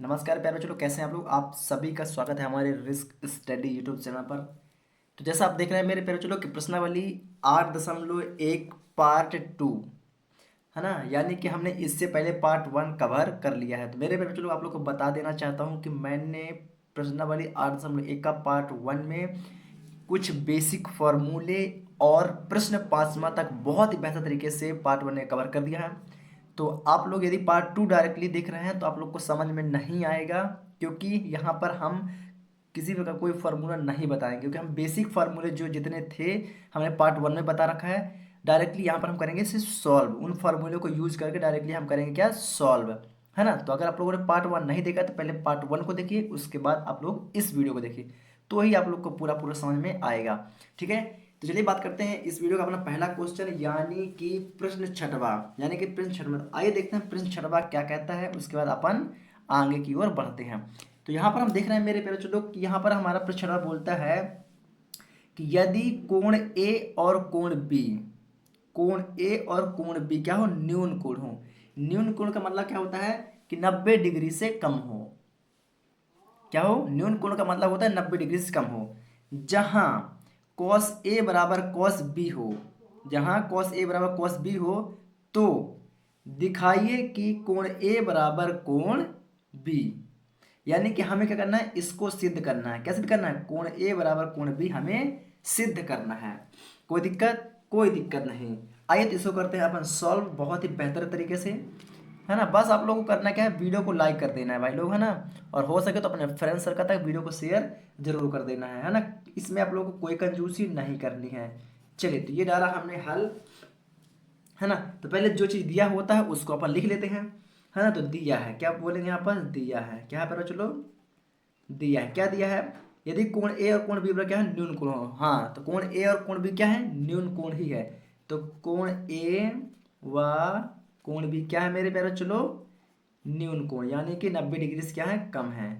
नमस्कार प्यारे बच्चों, कैसे हैं आप लोग। आप सभी का स्वागत है हमारे रिस्क स्टडी यूट्यूब चैनल पर। तो जैसा आप देख रहे हैं मेरे प्यारे बच्चों कि प्रश्नावली 8.1 पार्ट 2 है ना, यानी कि हमने इससे पहले पार्ट 1 कवर कर लिया है। तो मेरे प्यारे बच्चों आप लोग को बता देना चाहता हूं कि मैंने प्रश्नावली 8.1 का पार्ट 1 में कुछ बेसिक फॉर्मूले और प्रश्न पाँचवा तक बहुत ही बेहतर तरीके से पार्ट 1 में कवर कर दिया है। तो आप लोग यदि पार्ट 2 डायरेक्टली देख रहे हैं तो आप लोग को समझ में नहीं आएगा, क्योंकि यहाँ पर हम किसी प्रकार कोई फार्मूला नहीं बताएंगे, क्योंकि हम बेसिक फार्मूले जो जितने थे हमने पार्ट 1 में बता रखा है। डायरेक्टली यहाँ पर हम करेंगे सिर्फ सॉल्व, उन फार्मूले को यूज करके डायरेक्टली हम करेंगे क्या, सॉल्व, है ना। तो अगर आप लोगों ने पार्ट 1 नहीं देखा तो पहले पार्ट 1 को देखिए, उसके बाद आप लोग इस वीडियो को देखिए, तो ही आप लोग को पूरा पूरा समझ में आएगा। ठीक है, तो चलिए बात करते हैं इस वीडियो का अपना पहला क्वेश्चन, यानी कि प्रश्न छठवा, यानी कि प्रश्न छठवा। आइए देखते हैं प्रश्न छठवा क्या कहता है, उसके बाद अपन आगे की ओर बढ़ते हैं। तो यहाँ पर हम देख रहे हैं मेरे प्यारे बच्चों कि यहाँ पर हमारा प्रश्न छठवा बोलता है कि यदि कोण ए और कोण ए और कोण बी क्या हो, न्यून कोण हो। न्यून कोण का मतलब क्या होता है कि 90 डिग्री से कम हो। क्या हो, न्यून कोण का मतलब होता है 90 डिग्री से कम हो। जहां cos ए बराबर cos बी हो, जहां cos ए बराबर cos बी हो, तो दिखाइए कि कोण ए बराबर कोण बी। यानी कि हमें क्या करना है, इसको सिद्ध करना है। क्या सिद्ध करना है, कोण ए बराबर कोण बी हमें सिद्ध करना है। कोई दिक्कत, कोई दिक्कत नहीं। आइए तो इसको करते हैं अपन सॉल्व बहुत ही बेहतर तरीके से, है ना। बस आप लोगों को करना क्या है, वीडियो को लाइक कर देना है भाई लोग, है ना। और हो सके तो अपने फ्रेंड सर्कल तक वीडियो को शेयर जरूर कर देना है ना। इसमें आप लोगों को कोई कंजूसी नहीं करनी है। चलिए, तो ये डाला हमने हल, है ना। तो पहले जो चीज़ दिया होता है उसको अपन लिख लेते हैं, है ना। तो दिया है, क्या बोलेंगे यहाँ पर, दिया है, क्या पर चलो, दिया है, क्या दिया है, यदि कोण ए और कोण बी बराबर क्या है, न्यून कोण हो। हाँ, तो कोण ए और कोण बी क्या है, न्यून कोण ही है। तो कोण ए व कोण बी क्या है मेरे प्यारे, चलो न्यून कोण, यानी कि 90 डिग्री से क्या है, कम है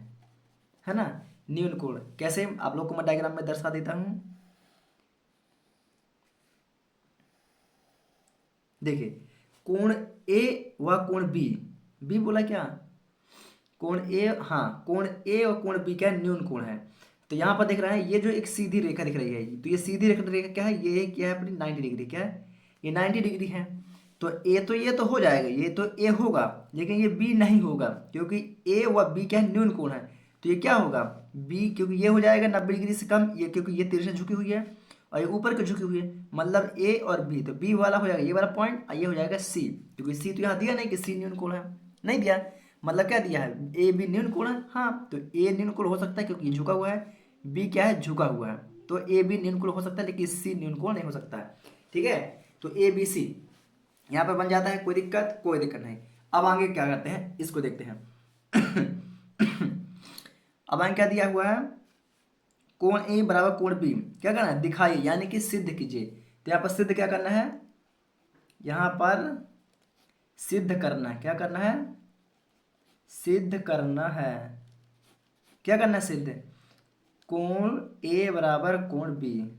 ना। न्यून कोण कैसे, आप लोग को मैं डायग्राम में दर्शा देता हूं। देखिए, कोण ए व कोण बी, बी बोला क्या, कोण ए, हाँ कोण ए और कोण बी क्या है, न्यून कोण है। तो यहाँ पर देख रहा है ये जो एक सीधी रेखा दिख रही है, तो ये सीधी रेखा क्या है, ये क्या है अपनी 90 डिग्री, क्या है ये 90 डिग्री है। तो ए तो ये तो हो जाएगा, ये तो ए होगा, लेकिन ये बी नहीं होगा, क्योंकि ए व बी क्या है, न्यून कोण है। तो ये क्या होगा, बी, क्योंकि ये हो जाएगा 90 डिग्री से कम, ये क्योंकि ये तिरछा झुकी हुई है और ये ऊपर की झुकी हुई है, मतलब ए और बी। तो बी वाला हो जाएगा ये वाला पॉइंट, और ये हो जाएगा सी, क्योंकि सी तो यहाँ दिया नहीं कि सी न्यून कोण है, नहीं दिया। मतलब क्या दिया है, ए बी न्यून कोण है। हाँ, तो ए न्यून कोण हो सकता है क्योंकि ये झुका हुआ है, बी क्या है, झुका हुआ है। तो ए बी न्यून कोण हो सकता है, लेकिन सी न्यून कोण नहीं हो सकता है। ठीक है, तो ए बी सी यहाँ पर बन जाता है, कोई दिक्कत, कोई दिक्कत नहीं। अब आगे क्या करते हैं, इसको देखते हैं। अब आगे क्या दिया हुआ है, कोण ए बराबर कोण बी क्या करना है, दिखाइए, यानी कि सिद्ध कीजिए। तो यहाँ पर सिद्ध क्या करना है, यहाँ पर सिद्ध करना है, क्या करना है, सिद्ध करना है। क्या करना है, सिद्ध, कोण ए बराबर कोण बी,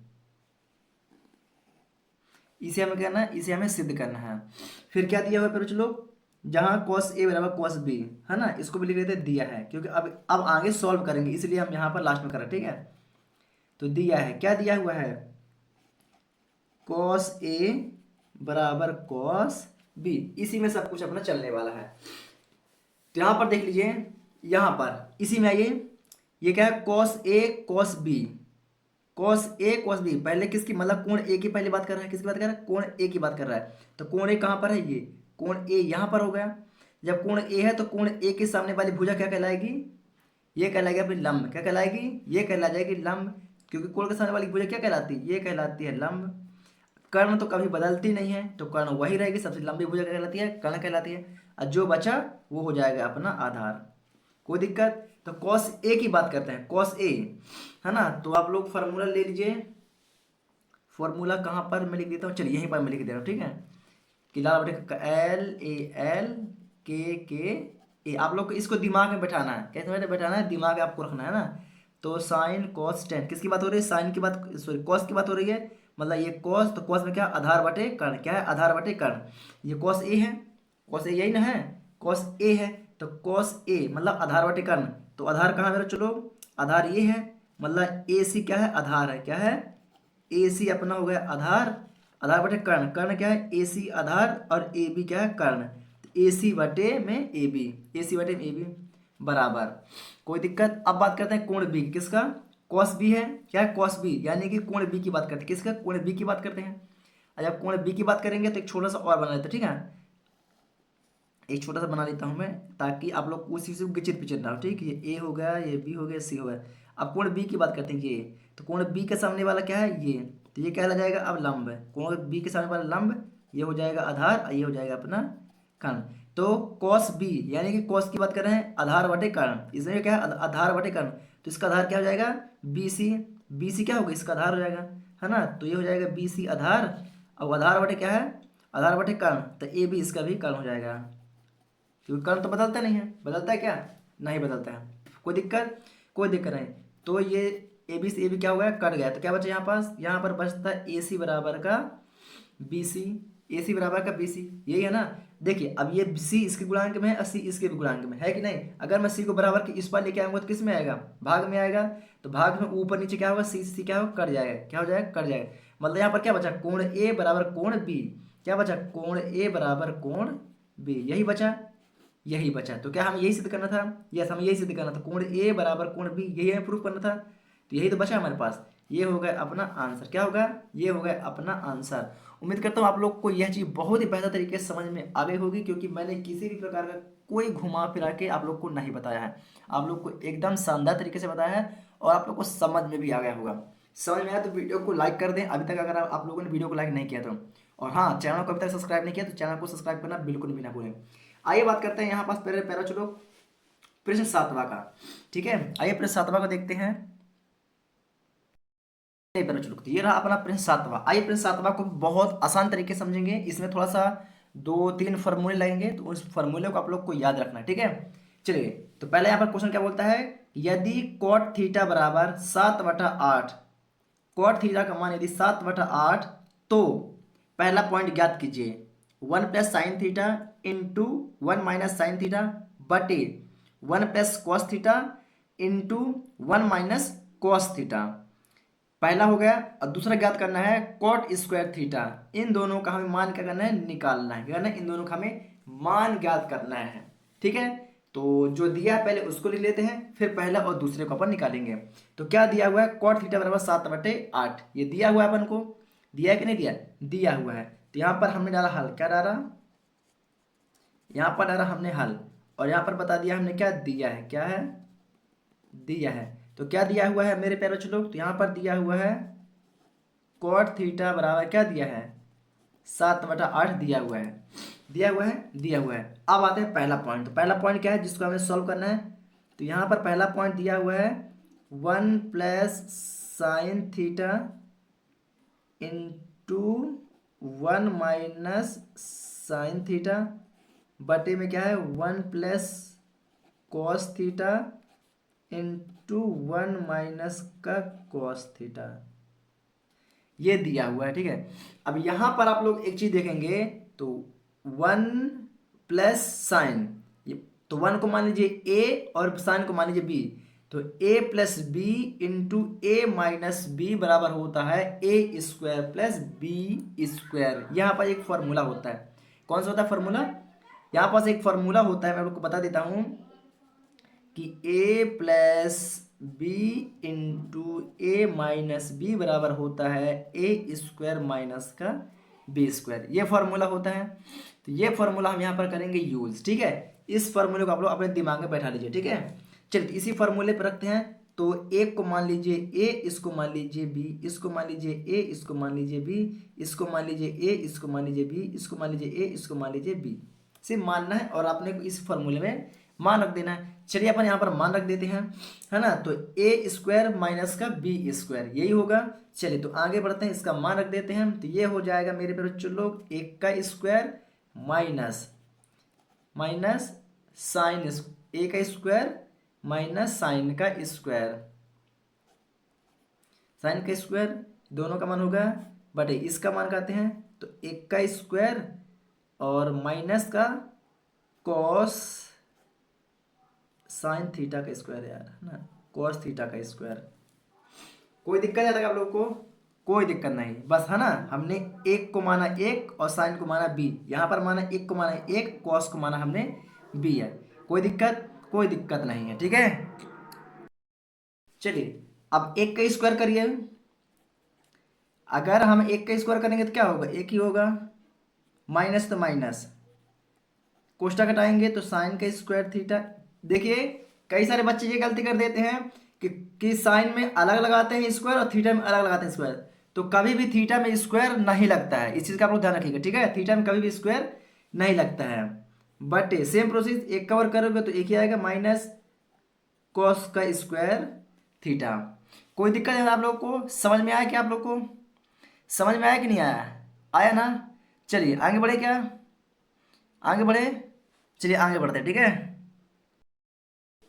इसे हमें करना है, इसे हमें सिद्ध करना है। फिर क्या दिया हुआ है, चलो, जहां cos ए बराबर cos बी, है ना, इसको भी लिख लेते हैं, दिया है, क्योंकि अब आगे सॉल्व करेंगे, इसलिए हम यहाँ पर लास्ट में कर रहे हैं। ठीक है, तो दिया है, क्या दिया हुआ है, cos ए बराबर cos बी, इसी में सब कुछ अपना चलने वाला है। तो यहाँ पर देख लीजिए, यहाँ पर इसी में आइए, ये क्या है, cos ए cos बी, cos ए cos बी, पहले किसकी, मतलब कोण ए की पहले बात कर रहा है, किसकी बात कर रहा है, कोण ए की बात कर रहा है। तो कोण ए कहाँ पर है, ये कोण ए यहाँ पर हो गया। जब कोण ए है तो कोण ए के सामने वाली भुजा क्या कहलाएगी, ये कहलाएगी अपनी लंब, क्या कहलाएगी, ये कहला जाएगी लंब, क्योंकि कोण के सामने वाली भुजा क्या कहलाती है, ये कहलाती है लंब। कर्ण तो कभी बदलती नहीं है, तो कर्ण वही रहेगी, सबसे लंबी भुजा क्या कहलाती है, कर्ण कहलाती है। और जो बचा वो हो जाएगा अपना आधार, कोई दिक्कत। तो cos ए की बात करते हैं, cos ए, है ना। तो आप लोग फार्मूला ले लीजिए, फार्मूला कहाँ पर मैं लिख देता हूँ, चलिए यहीं पर मैं लिख दे रहा हूँ। ठीक है, कि लाल बटे एल ए एल के ए, आप लोग को इसको दिमाग में बैठाना है, कैसे में बैठाना है, दिमाग आपको रखना है ना। तो साइन कॉस टेन, किसकी बात हो रही है, साइन की बात, सॉरी कॉस की बात हो रही है, मतलब ये कॉस, तो कॉस में क्या, आधार बटे कर्ण, क्या है, आधार बटे कर्ण। ये कॉस ए है, कॉस ए यही ना है, कॉस ए है, तो कॉस ए मतलब आधार बटे कर्ण, तो आधार कहाँ मेरा चलो, आधार ये है, मतलब ए सी क्या है, आधार है, क्या है, ए सी अपना हो गया आधार, आधार बटे कर्ण, कर्ण क्या है, ए सी आधार, और ए बी क्या है, कर्ण, ए सी बटे में ए बी, ए सी बटे में ए बी बराबर, कोई दिक्कत। अब बात करते हैं कोण बी, किसका, कॉस बी है, क्या है, कॉस बी, यानी कि कोण बी की बात करते हैं, किसका, कोण बी की बात करते हैं। जब कोण बी की बात करेंगे तो एक छोटा सा और बना लेते हैं, ठीक है, एक छोटा सा बना लेता हूँ मैं, ताकि आप लोग उसी से गिचित पिचर ना हो, ठीक है, ये ए हो गया, ये बी हो गया, सी हो गया। अब कोण बी की बात करते हैं, ये, तो कोण बी के सामने वाला क्या है, ये, तो ये क्या जाएगा, अब लंब है, कोण बी के सामने वाला लंब, ये हो जाएगा आधार, और ये हो जाएगा अपना कर्ण। तो कॉस बी यानी कि कॉस की बात कर रहे हैं, आधार बटे कर्ण, इसमें क्या है, आधार बटे कर्ण, तो इसका आधार क्या हो जाएगा, बी सी, बी सी क्या होगा, इसका आधार हो जाएगा, है ना, तो ये हो जाएगा बी सी आधार, और आधार बटे क्या है, आधार बटे कर्ण, तो ए बी इसका भी कर्ण हो जाएगा, क्योंकि कर्ण तो बदलता नहीं है, बदलता है क्या, नहीं बदलता है, कोई दिक्कत, कोई दिक्कत नहीं। तो ये ए बी से ए बी क्या हो गया, कट गया, तो क्या बचा यहाँ पास, यहाँ पर बचता है ए सी बराबर का बी सी, ए सी बराबर का बी सी, यही है ना। देखिए अब ये सी इसके गुणांक में है और सी इसके भी गुणांक में है कि नहीं, अगर मैं सी को बराबर के इस पार लेके आऊंगा तो किस में आएगा, भाग में आएगा, तो भाग में ऊपर नीचे क्या होगा, सी सी क्या होगा, कट जाएगा, क्या हो जाएगा, कट जाएगा, मतलब यहाँ पर क्या बचा, कोण ए बराबर कोण बी, क्या बचा, कोण ए बराबर कोण बी, यही बचा, यही बचा। तो क्या हमें यही सिद्ध करना था, यस हमें यही सिद्ध करना था, कोण ए बराबर कोण बी, यही हमें प्रूफ करना था, तो यही तो बचा हमारे पास, ये हो गया अपना आंसर, क्या होगा, ये हो गया अपना आंसर। उम्मीद करता हूँ आप लोग को यह चीज़ बहुत ही बेहतर तरीके से समझ में आ गई होगी, क्योंकि मैंने किसी भी प्रकार का कोई घुमा फिरा के आप लोग को नहीं बताया है, आप लोग को एकदम शानदार तरीके से बताया है, और आप लोग को समझ में भी आ गया होगा। समझ में आया तो वीडियो को लाइक कर दें अभी तक, अगर आप लोगों ने वीडियो को लाइक नहीं किया तो, और हाँ चैनल को अभी तक सब्सक्राइब नहीं किया तो चैनल को सब्सक्राइब करना बिल्कुल भी ना भूलें। आइए बात करते हैं यहाँ पास पहले पहला चलो प्रश्न 7वां का, ठीक है, आइए प्रश्न 7वां को देखते हैं। पहले चलो ये रहा अपना प्रश्न 7वां, आइए प्रश्न 7वां को बहुत आसान तरीके से समझेंगे, इसमें थोड़ा सा 2-3 फॉर्मूले लगेंगे, तो उस फॉर्मूले को आप लोग को याद रखना है, ठीक है। चलिए तो पहले यहाँ पर क्वेश्चन क्या बोलता है, यदि कॉट थीटा बराबर 7/8, कॉट थीटा का मान यदि 7/8, तो पहला पॉइंट ज्ञात कीजिए, 1 plus sine theta into 1 minus sine theta बटे 1 plus cos theta into 1 minus cos theta, पहला हो गया। और दूसरा ज्ञात करना है कॉट स्क्वायर थीटा, इन दोनों का हमें मान क्या करना है, निकालना है, क्या करना है, इन दोनों का हमें मान ज्ञात करना है, ठीक है। तो जो दिया है पहले उसको लिख लेते हैं, फिर पहला और दूसरे को अपन निकालेंगे। तो क्या दिया हुआ है, कॉट थीटा बराबर 7/8, ये दिया हुआ है अपन को, दिया है कि नहीं दिया, दिया हुआ है। तो यहाँ पर हमने डाला हल, क्या डाला, यहाँ पर डाला हमने हल, और यहाँ पर बता दिया हमने क्या दिया है, क्या है, दिया है। तो क्या दिया हुआ है मेरे प्यारे बच्चों लोग, तो यहाँ पर दिया हुआ है कॉट थीटा बराबर क्या दिया है, 7/8 दिया हुआ है, दिया हुआ है, दिया हुआ है। अब आते हैं पहला पॉइंट, तो पहला पॉइंट क्या है जिसको हमें सॉल्व करना है, तो यहाँ पर पहला पॉइंट दिया हुआ है 1 plus sine theta into 1 minus sine theta बटे में क्या है 1 plus cos theta into 1 minus का कॉस थीटा, ये दिया हुआ है, ठीक है। अब यहां पर आप लोग एक चीज देखेंगे, तो 1 प्लस साइन, तो 1 को मान लीजिए ए और साइन को मान लीजिए बी, तो a plus B into A minus B बराबर होता है A square plus B square. यहाँ पर एक फॉर्मूला होता है, कौन सा होता है फॉर्मूला, यहाँ पास एक फॉर्मूला होता है, मैं आपको बता देता हूँ कि a plus B into A minus B बराबर होता है ए स्क्वायर माइनस का बी स्क्वायर, ये फॉर्मूला होता है। तो ये फॉर्मूला हम यहाँ पर करेंगे यूज, ठीक है। इस फॉर्मूले को आप लोग अपने दिमाग में बैठा लीजिए, ठीक है। चलिए इसी फॉर्मूले पर रखते हैं, तो एक को मान लीजिए ए, इसको मान लीजिए बी, इसको मान लीजिए ए, इसको मान लीजिए बी, इसको मान लीजिए ए, इसको मान लीजिए बी, इसको मान लीजिए ए, इसको मान लीजिए बी, सिर्फ मानना है और आपने इस फॉर्मूले में मान रख देना है। चलिए अपन यहाँ पर मान रख देते हैं, है ना, तो ए स्क्वायर माइनस का बी स्क्वायर यही होगा। चलिए तो आगे बढ़ते हैं, इसका मान रख देते हैं, तो ये हो जाएगा मेरे बच्चों लोग 1 का स्क्वायर माइनस माइनस साइन ए का स्क्वायर माइनस साइन का स्क्वायर, साइन का स्क्वायर दोनों का मान होगा बटे इसका मान कहते हैं, तो 1 का स्क्वायर और माइनस का कॉस साइन थीटा का स्क्वायर यार, है ना, कॉस थीटा का स्क्वायर। कोई दिक्कत है आप लोग को? कोई दिक्कत नहीं, बस है ना, हमने एक को माना एक और साइन को माना बी, यहाँ पर माना एक को माना एक, कॉस को माना हमने बी है। कोई दिक्कत? कोई दिक्कत नहीं है, ठीक है। चलिए अब एक का स्क्वायर करिए। अगर हम एक का स्क्वायर करेंगे तो क्या होगा, एक ही होगा, माइनस तो माइनस, कोष्टक हटाएंगे तो साइन का स्क्वायर थीटा। देखिए कई सारे बच्चे ये गलती कर देते हैं कि साइन में अलग लगाते हैं स्क्वायर और थीटा में अलग लगाते हैं स्क्वायर। तो कभी भी थीटा में स्क्वायर नहीं लगता है, इस चीज़ का आप लोग ध्यान रखिएगा, ठीक है। थीटा में कभी भी स्क्वायर नहीं लगता है। बट सेम प्रोसेस, एक कवर करोगे तो एक ही आएगा, माइनस कॉस का स्क्वायर थीटा। कोई दिक्कत है आप लोग को? समझ में आया क्या आप लोग को? समझ में आया कि नहीं आया? आया ना? चलिए आगे बढ़े क्या? आगे बढ़े, चलिए आगे बढ़ते हैं, ठीक है।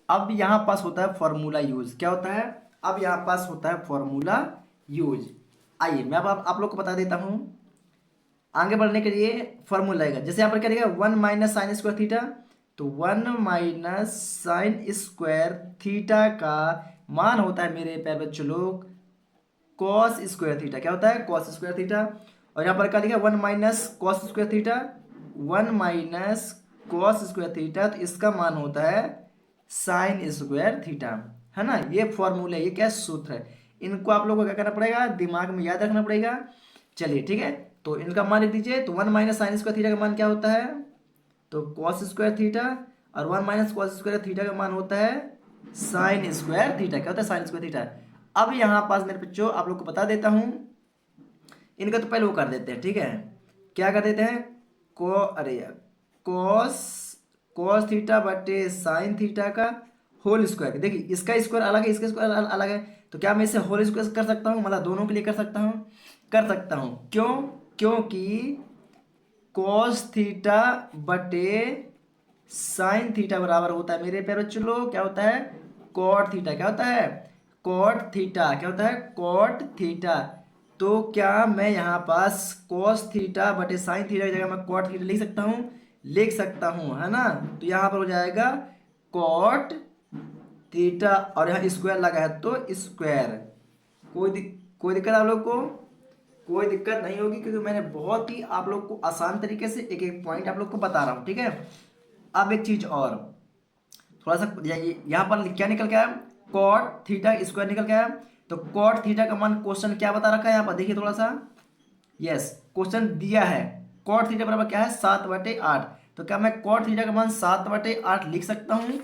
अब यहाँ पास होता है फॉर्मूला यूज। क्या होता है? अब यहाँ पास होता है फॉर्मूला यूज। आइए मैं अब आप लोग को बता देता हूँ। आगे बढ़ने के लिए फॉर्मूला आएगा, जैसे यहाँ पर क्या रहेगा, 1 - sin² थीटा। तो 1 - sin² थीटा का मान होता है मेरे प्यारे बच्चों लोग cos² थीटा। क्या होता है? cos² theta. और यहाँ पर क्या लिखा, 1 - cos² थीटा, 1 - cos² थीटा, तो इसका मान होता है sin² थीटा, है ना। ये फॉर्मूला, ये क्या सूत्र है, इनको आप लोगों को क्या करना पड़ेगा, दिमाग में याद रखना पड़ेगा। चलिए ठीक है, तो इनका मान लिख दीजिए। तो 1 - sin² थीटा का मान क्या होता है, तो cos² थीटा, और 1 - cos² थीटा का मान होता है sin² थीटा। क्या होता है? sin² theta. अब यहाँ पास मेरे बच्चों आप लोग को बता देता हूँ, इनका तो पहले वो कर देते हैं, ठीक है। क्या कर देते हैं, अरे यार, कॉस कॉस थीटा बटे साइन थीटा का होल स्क्वायर। देखिए इसका स्क्वायर अलग है, इसका स्क्वायर अलग है, तो क्या मैं इसे होल स्क्वायर कर सकता हूँ, मतलब दोनों के लिए कर सकता हूँ? कर सकता हूँ। क्यों? क्योंकि कॉस थीटा बटे साइन थीटा बराबर होता है मेरे प्यारे बच्चों लोग, क्या होता है, कॉट थीटा। क्या होता है? Cot theta. क्या होता है? Cot theta. तो क्या मैं यहाँ पास कॉस थीटा बटे साइन थीटा की जगह मैं कॉट थीटा लिख सकता हूँ? लिख सकता हूँ, है ना। तो यहाँ पर हो जाएगा कॉट थीटा, और यहाँ स्क्वायर लगा है तो स्क्वायर। कोई दिक्कत आप लोग को? कोई दिक्कत नहीं होगी, क्योंकि मैंने बहुत ही आप लोग को आसान तरीके से एक एक पॉइंट आप लोग को बता रहा हूँ, ठीक है। अब एक चीज और, थोड़ा सा यहाँ पर क्या निकल के आया, कॉट थीटा स्क्वायर निकल के आया। तो कॉट थीटा का मान क्वेश्चन क्या बता रखा है यहाँ पर, देखिए थोड़ा सा। यस, क्वेश्चन दिया है कॉट थीटा बराबर क्या है, 7/8। तो क्या मैं कॉट थीटा का मान 7/8 लिख सकता हूँ?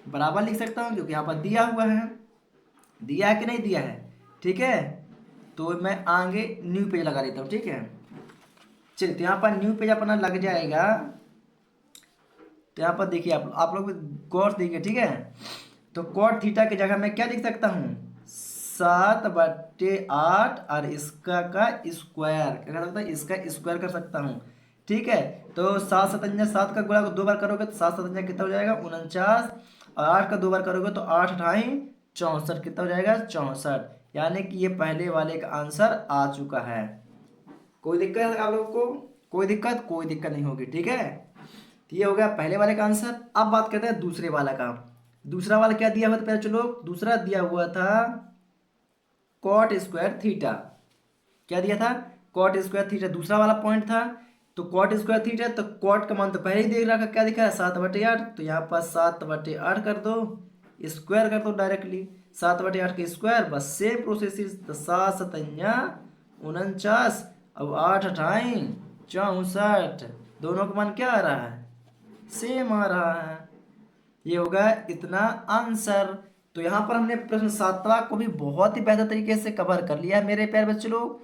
बराबर लिख सकता हूँ, क्योंकि यहाँ पर दिया हुआ है। दिया है कि नहीं दिया है? ठीक है, तो मैं आगे न्यू पेज लगा देता हूँ, ठीक है। चलिए तो यहाँ पर न्यू पेज अपना लग जाएगा। तो यहाँ पर देखिए आप लोग गौर से देखिए, ठीक है। तो कॉट थीटा की जगह मैं क्या लिख सकता हूँ, 7/8, और इसका का स्क्वायर क्या कर सकता है, इसका स्क्वायर कर सकता हूँ, ठीक है। तो 7×7 का गुणा 2 बार करोगे तो 7×7 कितना हो जाएगा, 49। और 8 का 2 बार करोगे तो 8×8 = 64, कितना हो जाएगा, 64। यानी कि ये पहले वाले का आंसर आ चुका है। कोई दिक्कत है आप लोगों को? कोई दिक्कत नहीं होगी, ठीक है। तो ये हो गया पहले वाले का आंसर। अब बात करते हैं दूसरे वाला का। दूसरा वाला क्या दिया हुआ था पहले चलो, दूसरा दिया हुआ था cot² थीटा। क्या दिया था, cot² थीटा, दूसरा वाला पॉइंट था। तो cot² थीटा, तो cot का मान तो पहले ही देख रहा, क्या दिखा है, 7/8। तो यहाँ पर 7/8 कर दो, स्क्वायर कर दो डायरेक्टली, 7/8 के स्क्वायर, बस सेम प्रोसेस। तो 7×7 = 49, अब 8×8 = 64, दोनों का मान क्या आ रहा है, सेम आ रहा है। ये होगा इतना आंसर। तो यहाँ पर हमने प्रश्न 7वां को भी बहुत ही बेहतर तरीके से कवर कर लिया है मेरे प्यारे बच्चे लोग।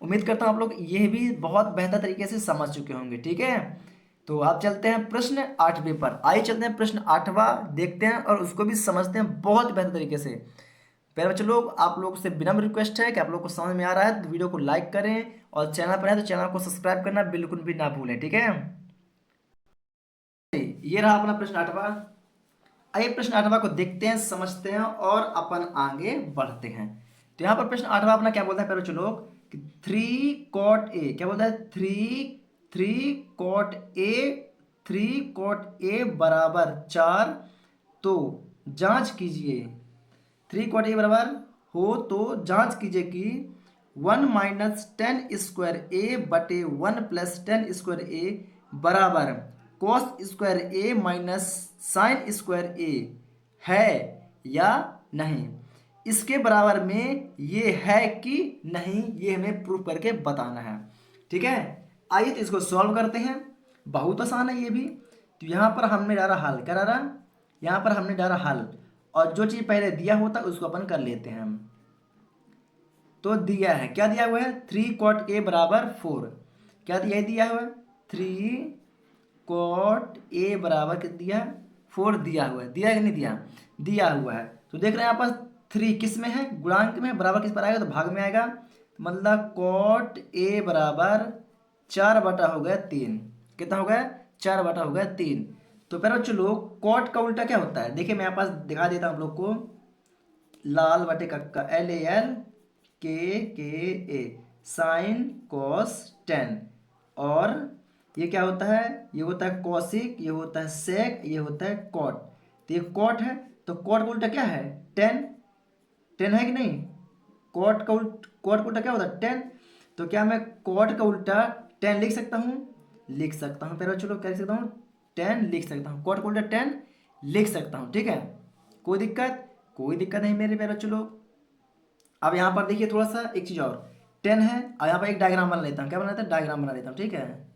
उम्मीद करता हूँ आप लोग ये भी बहुत बेहतर तरीके से समझ चुके होंगे, ठीक है। तो आप चलते हैं प्रश्न 8वें पर। आइए चलते हैं प्रश्न 8वां देखते हैं और उसको भी समझते हैं बहुत बेहतर तरीके से। प्यारे बच्चे लोग, आप लोग से विनम्र रिक्वेस्ट है कि आप लोग को समझ में आ रहा है तो वीडियो को लाइक करें, और चैनल पर है तो चैनल को सब्सक्राइब करना बिल्कुल भी ना भूलें, ठीक है। ये रहा अपना प्रश्न 8वां। आइए प्रश्न 8वां को देखते हैं, समझते हैं और अपन आगे बढ़ते हैं। तो यहाँ पर प्रश्न 8वां अपना क्या बोलता है पहले चलो, कि 3 cot A, क्या बोलता है, 3 cot A, 3 cot A = 4। तो जांच कीजिए, 3 cot A बराबर हो तो जांच कीजिए कि 1 - tan² A/1 + tan² A बराबर cos² A minus sin² A है या नहीं। इसके बराबर में ये है कि नहीं, ये हमें प्रूफ करके बताना है। ठीक है, आइए तो इसको सॉल्व करते हैं। बहुत आसान है ये भी। तो यहाँ पर हमने डाला हल, क्या डाला, यहाँ पर हमने डाला हल, और जो चीज़ पहले दिया होता है उसको अपन कर लेते हैं हम। तो दिया है, क्या दिया हुआ है, 3 cot A बराबर 4। क्या दिया हुआ है, 3 cot A बराबर कितना दिया है, 4 दिया हुआ है। दिया है कि नहीं दिया, दिया हुआ है। तो देख रहे हैं यहाँ पर 3 किस में है, गुणांक में, बराबर किस पर आएगा, तो भाग में आएगा। मतलब cot A बराबर 4/3। कितना हो गया, 4/3। तो फिर बच्चों लोग कॉट का उल्टा क्या होता है, देखिए मैं यहाँ पास दिखा देता हूँ आप लोग को। लाल बटे कक्का, LAL साइन कॉस टेन। और ये क्या होता है, ये होता है कॉसिक, ये होता है सेक, ये होता है कॉट। तो ये कॉट है, तो कॉट का उल्टा क्या है, टेन। टेन है कि नहीं, कॉट का उल्टा क्या होता है, टेन। तो क्या मैं कॉट का उल्टा टेन लिख सकता हूँ, लिख सकता हूँ। पहले चलो क्या लिख सकता हूँ, टेन लिख सकता हूँ, कॉट का उल्टा टेन लिख सकता हूँ। ठीक है, कोई दिक्कत, कोई दिक्कत नहीं मेरे प्यारे चलो। अब यहाँ पर देखिए थोड़ा सा एक चीज़ और, टेन है और यहाँ पर एक डायग्राम बना लेता हूँ। क्या बना लेता हूँ, डायग्राम बना लेता हूँ। ठीक है,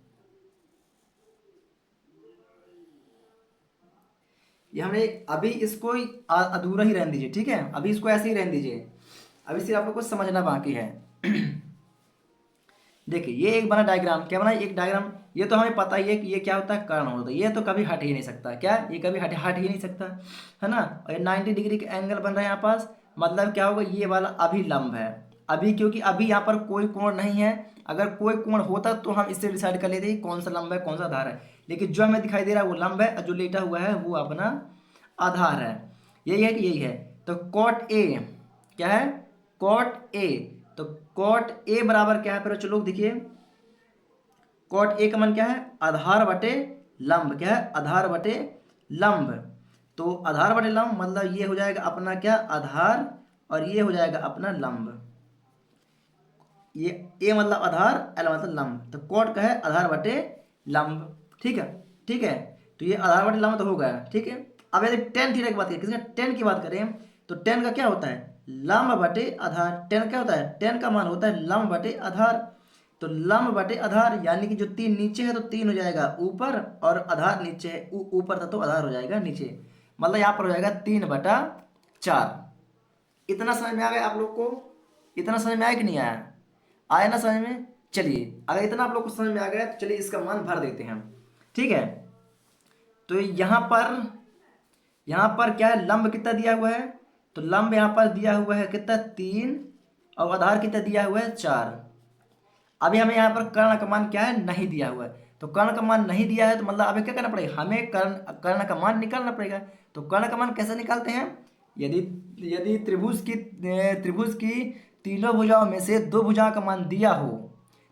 ये हमें अभी इसको अधूरा ही रहने दीजिए। ठीक है, अभी इसको ऐसे ही रहने दीजिए, अभी सिर्फ आप लोग को समझना बाकी है। देखिए ये एक बना डायग्राम, क्या बना, एक डायग्राम। ये तो हमें पता ही है कि ये क्या होता है, कर्ण होता है। ये तो कभी हट ही नहीं सकता, क्या, ये कभी हट ही नहीं सकता, है ना। और ये 90 डिग्री का एंगल बन रहा है यहाँ पास, मतलब क्या होगा, ये वाला अभिलंब है। अभी क्योंकि अभी यहाँ पर कोई कोण नहीं है, अगर कोई कोण होता तो हम इससे डिसाइड कर लेते कि कौन सा लंब है कौन सा आधार है। लेकिन जो हमें दिखाई दे रहा है वो लंब है, और जो लेटा हुआ है वो अपना आधार है। यही है कि यही है। तो कॉट ए क्या है, कॉट ए। तो कॉट ए बराबर क्या है, फिर चलो देखिए, कॉट ए का मान क्या है, आधार बटे लंब। क्या है, आधार बटे लंब। तो आधार बटे लंब मतलब ये हो जाएगा अपना क्या, आधार, और ये हो जाएगा अपना लंब। ये ए मतलब आधार, एल मतलब लंब। तो कॉट का है आधार बटे लंब। ठीक है, ठीक है। तो ये आधार बटे लंब तो हो गया। ठीक है, अब यदि टेन थीटा की बात करें, किसका, टेन की बात करें, तो टेन का क्या होता है, लंब बटे आधार। टेन क्या होता है, टेन का मान होता है लंब बटे आधार। तो लंब बटे आधार यानी कि जो तीन नीचे है तो तीन हो जाएगा ऊपर, और आधार नीचे है, ऊपर था तो आधार हो जाएगा नीचे। मतलब यहाँ पर हो जाएगा 3/4। इतना समझ में आ गया आप लोग को, इतना समझ में आया कि नहीं आया, आया ना समझ में। चलिए अगर इतना आप लोग को समझ में आ गया तो चलिए इसका मान भर देते हैं हम। ठीक है, तो यहाँ पर क्या है, लंब कितना दिया हुआ है, तो लंब यहाँ पर दिया हुआ है कितना, 3, और आधार कितना दिया हुआ है, 4। अभी हमें यहाँ पर कर्ण का मान क्या है, नहीं दिया हुआ है। तो कर्ण का मान नहीं दिया है तो मतलब अभी क्या करना पड़ेगा, हमें कर्ण कर्ण का मान निकालना पड़ेगा। तो कर्ण का मान कैसे निकालते हैं, यदि यदि त्रिभुज की तीनों भुजाओं में से दो भुजा का मान दिया हो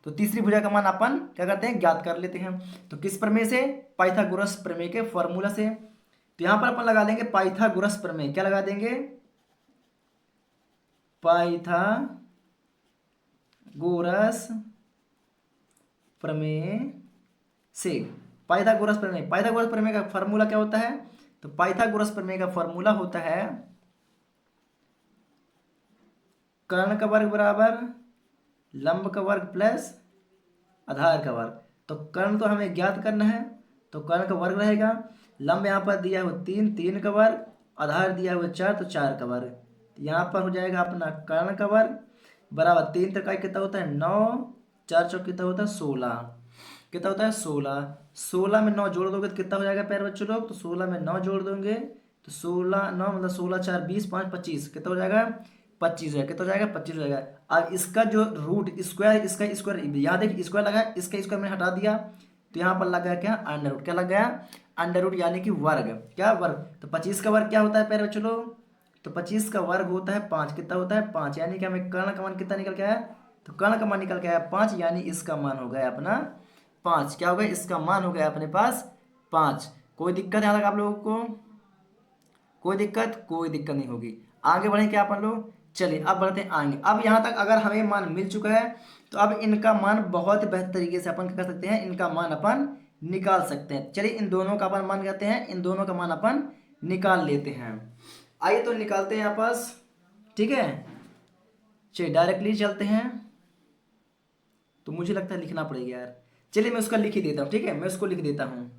तो तीसरी भुजा का मान अपन क्या करते हैं, ज्ञात कर लेते हैं। तो किस प्रमेय से, पाइथागोरस प्रमेय के फॉर्मूला से। तो यहाँ पर अपन लगा देंगे पाइथागोरस प्रमेय, क्या लगा देंगे, पाइथागोरस प्रमेय से। पाइथागोरस प्रमेय का फॉर्मूला क्या होता है, तो पाइथागोरस प्रमेय का फॉर्मूला होता है कर्ण का वर्ग बराबर लंब का वर्ग प्लस आधार का वर्ग। तो कर्ण तो हमें ज्ञात करना है, तो कर्ण का वर्ग रहेगा। लंब यहाँ पर दिया हुआ 3, 3 का वर्ग, आधार दिया हुआ 4, तो 4 का वर्ग। यहाँ पर हो जाएगा अपना कर्ण का वर्ग बराबर 3 त्रिकाई कितना होता है, 9, 4 चौक कितना होता है, 16। कितना होता है, 16। 16 में 9 जोड़ दोगे तो कितना हो जाएगा प्यारे बच्चों लोग, तो 16 में 9 जोड़ दोगे तो 16 9 मतलब 16 4 20 5 25, कितना हो जाएगा, 25 है। कितना हो जाएगा, 25 हो जाएगा। अब इसका जो रूट स्क्वायर, इसका स्क्वायर, यहाँ देखिए स्क्वायर लगा, इसका स्क्वायर मैंने हटा दिया, तो यहाँ पर लग गया क्या, अंडर रूट। क्या लग गया, अंडर रूट यानी कि वर्ग। क्या वर्ग, तो 25 का वर्ग क्या होता है प्यारे बच्चों लोग, तो 25 का वर्ग होता है 5। कितना होता है, 5। यानी कि हमें कर्ण का मान कितना निकल के आया, तो कर्ण का मान निकल के आया 5, यानी इसका मान हो गया अपना 5। क्या हो गया, इसका मान हो गया अपने पास 5। कोई दिक्कत यहाँ तक आप लोगों को, कोई दिक्कत नहीं होगी। आगे बढ़े क्या अपन लोग, चलिए अब बढ़ते हैं आगे। अब यहाँ तक अगर हमें मान मिल चुका है तो अब इनका मान बहुत बेहतर तरीके से अपन क्या कर सकते हैं, इनका मान अपन निकाल सकते हैं। चलिए इन दोनों का अपन मान कहते हैं, इन दोनों का मान अपन निकाल लेते हैं। आइए तो निकालते हैं आपस, ठीक है। चलिए डायरेक्टली चलते हैं, तो मुझे लगता है लिखना पड़ेगा यार। चलिए मैं उसका लिख ही देता हूँ, ठीक है, मैं उसको लिख देता हूँ।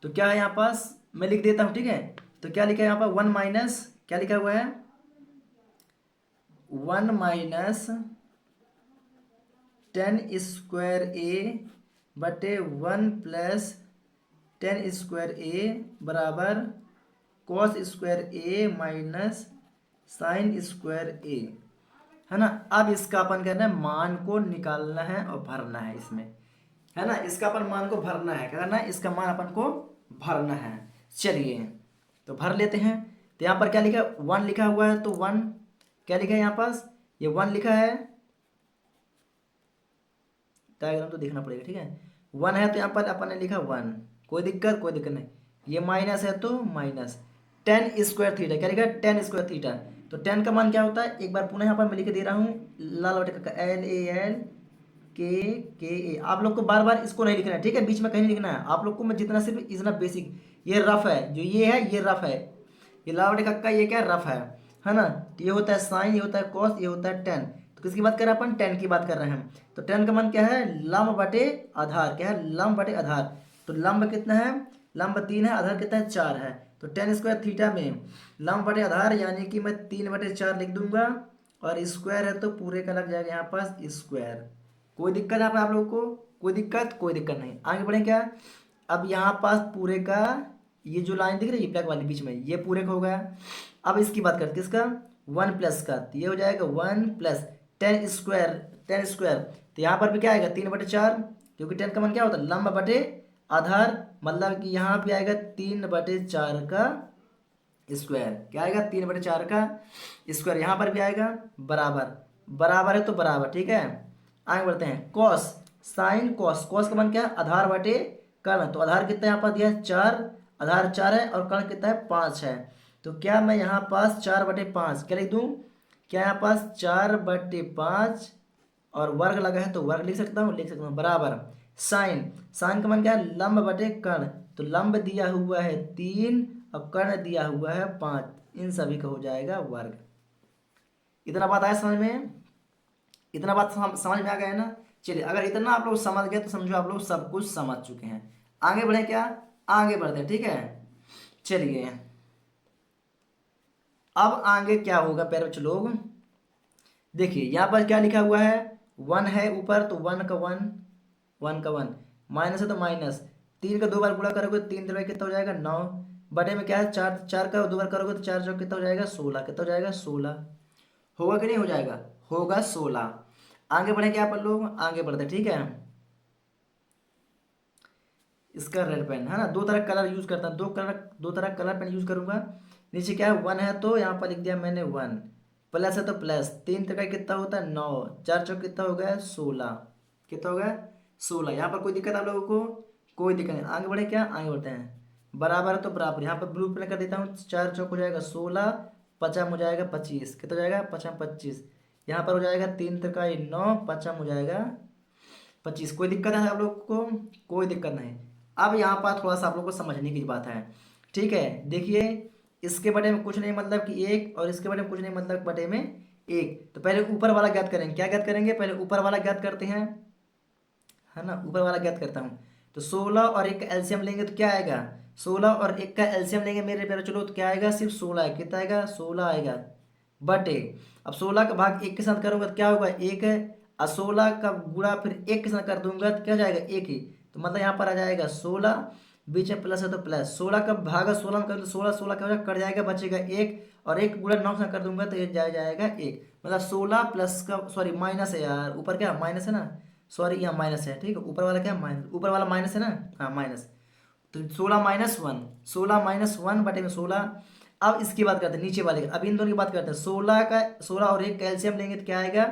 तो क्या है यहाँ पास, मैं लिख देता हूँ, ठीक है। तो क्या लिखा है यहाँ पर, वन माइनस, क्या लिखा हुआ है, 1 माइनस 10 स्क्वायर ए बटे 1 प्लस 10 स्क्वायर ए बराबर कॉस स्क्वायर ए माइनस साइन स्क्वायर ए, है ना। अब इसका अपन कहना है मान को निकालना है और भरना है इसमें, है ना। इसका अपन मान को भरना है, क्या करना है, इसका मान अपन को भरना है। चलिए तो भर लेते हैं। तो यहाँ पर क्या लिखा है, 1 लिखा हुआ है, तो 1 क्या लिखा है यहाँ पास, ये 1 लिखा है, डायग्राम तो देखना पड़ेगा, ठीक है। 1 है तो यहाँ पर अपन ने लिखा 1, कोई दिक्कत नहीं। ये माइनस है तो माइनस 10 स्क्वायर थीटा, क्या लिखा है, 10 स्क्वायर थीटा। तो 10 का मान क्या होता है, एक बार पुनः यहाँ पर मैं लिख के दे रहा हूँ, लाल बटे का LAL KA। आप लोग को बार बार इसको नहीं लिखना है, ठीक है, बीच में कहीं नहीं लिखना है आप लोग को। मैं जितना सिर्फ इतना बेसिक, ये रफ है, जो ये है ये रफ है, ये लाल बटे का ये क्या रफ है ना। तो ये होता है साइन, ये होता है कॉस, ये होता है टेन। तो किसकी बात कर रहे हैं अपन, 10 की बात कर रहे हैं। तो 10 का मान क्या है, लंब बटे आधार, क्या है, लंब बटे आधार। तो लंब कितना है, लंब 3 है, आधार कितना है, 4 है। तो 10 स्क्वायर थीटा में लंब बटे आधार यानी कि मैं 3/4 लिख दूंगा, और स्क्वायर है तो पूरे का लग जाएगा यहाँ पास स्क्वायर। कोई दिक्कत यहाँ पे आप लोगों को, कोई दिक्कत नहीं। आगे बढ़े क्या, अब यहाँ पास पूरे का ये जो लाइन दिख रही है ब्लैक वाली बीच में, ये पूरे का हो गया। अब इसकी बात करते हैं, इसका 1 प्लस का, तो ये हो जाएगा 1 प्लस 10 स्क्वायर, 10 स्क्वायर। तो यहाँ पर भी क्या आएगा, 3/4, क्योंकि 10 का मान क्या होता है, लंब बटे आधार, मतलब कि यहाँ पे आएगा 3/4 का स्क्वायर। क्या आएगा, 3/4 का स्क्वायर। यहाँ पर भी आएगा बराबर, बराबर है तो बराबर, ठीक है। आगे बढ़ते हैं, कॉस साइन कॉस, कॉस का मान क्या है, आधार बटे कर्ण। तो आधार कितना यहाँ पर दिया है, 4, आधार 4 है, और कर्ण कितना है, 5 है। तो क्या मैं यहाँ पास 4/5 क्या लिख दूँ, क्या यहाँ पास 4/5, और वर्ग लगा है तो वर्ग लिख सकता हूँ, बराबर साइन, साइन का मान क्या है, लंब बटे कर्ण। तो लंब दिया हुआ है 3 और कर्ण दिया हुआ है 5, इन सभी का हो जाएगा वर्ग। इतना बात आया समझ में, इतना बात समझ में आ गया है ना। चलिए अगर इतना आप लोग समझ गए तो समझो आप लोग सब कुछ समझ चुके हैं। आगे बढ़े क्या, आगे बढ़ते हैं, ठीक है। चलिए अब आगे क्या होगा प्यारे बच्चों लोग, देखिए यहाँ पर क्या लिखा हुआ है, 1 है ऊपर तो 1 का 1, 1 का 1, माइनस है तो माइनस, 3 का 2 बार गुणा करोगे 3 3 कितना हो जाएगा 9, बटे में क्या है 4, 4 का 2 बार करोगे तो 4 4 कितना हो जाएगा 16, कितना हो जाएगा 16, होगा कि नहीं हो जाएगा, होगा 16। आगे बढ़े क्या अपन लोग, आगे बढ़ते हैं, ठीक है। इसका रेड पेन है ना, दो तरह कलर यूज करता हूँ, दो तरह कलर पेन यूज करूंगा। नीचे क्या है 1 है तो यहाँ पर लिख दिया मैंने 1, प्लस है तो प्लस, 3 तरह कितना होता है 9, 4 चौक कितना हो गया 16, कितना हो गया 16। यहाँ पर कोई दिक्कत आप लोगों को, कोई दिक्कत नहीं। आगे बढ़े क्या, आगे बढ़ते हैं, बराबर है तो बराबर, यहाँ पर ब्लू पेन कर देता हूँ, 4 चौक हो जाएगा 16, 5 हो जाएगा 25, कितना हो जाएगा 5 यहाँ पर हो जाएगा 3 तिरका 9, 5 हो जाएगा 25। कोई दिक्कत है आप लोग को, कोई दिक्कत नहीं। अब यहाँ पर थोड़ा सा आप लोग को समझने की बात है, ठीक है। देखिए इसके बटे में कुछ नहीं मतलब कि 1, और इसके बटे में कुछ नहीं मतलब बटे में 1। तो पहले ऊपर वाला ज्ञात करेंगे, क्या ज्ञात करेंगे, पहले ऊपर वाला ज्ञात करते हैं, है ना। ऊपर वाला ज्ञात करता हूँ, तो 16 और 1 का एलसीएम लेंगे तो क्या आएगा, 16 और 1 का एलसीएम लेंगे मेरे प्यारे, चलो तो क्या आएगा, सिर्फ 16 है, कितना आएगा 16 आएगा, बटे अब 16 का भाग 1 के साथ करूंगा तो क्या होगा 1 है, और 16 का गुणा फिर 1 के साथ कर दूंगा तो क्या हो जाएगा 1 ही। तो मतलब यहाँ पर आ जाएगा 16, बीच में प्लस है तो प्लस, 16 का भागा 16 में कर तो 16 16 क्या हो जाएगा कट जाएगा, बचेगा 1, और 1 गुणा 9 के साथ कर दूंगा तो ये जाएगा 1, मतलब 16 प्लस का सॉरी माइनस है यार, ऊपर क्या माइनस है ना, सॉरी यहाँ माइनस है, ठीक है, ऊपर वाला क्या माइनस, ऊपर वाला माइनस है ना, हाँ माइनस। तो 16 माइनस 1, 16 माइनस 1 बटे में 16। अब इसकी बात करते हैं नीचे वाले की, अब इन दोनों की बात करते हैं, 16 और 1 कैल्शियम लेंगे तो क्या आएगा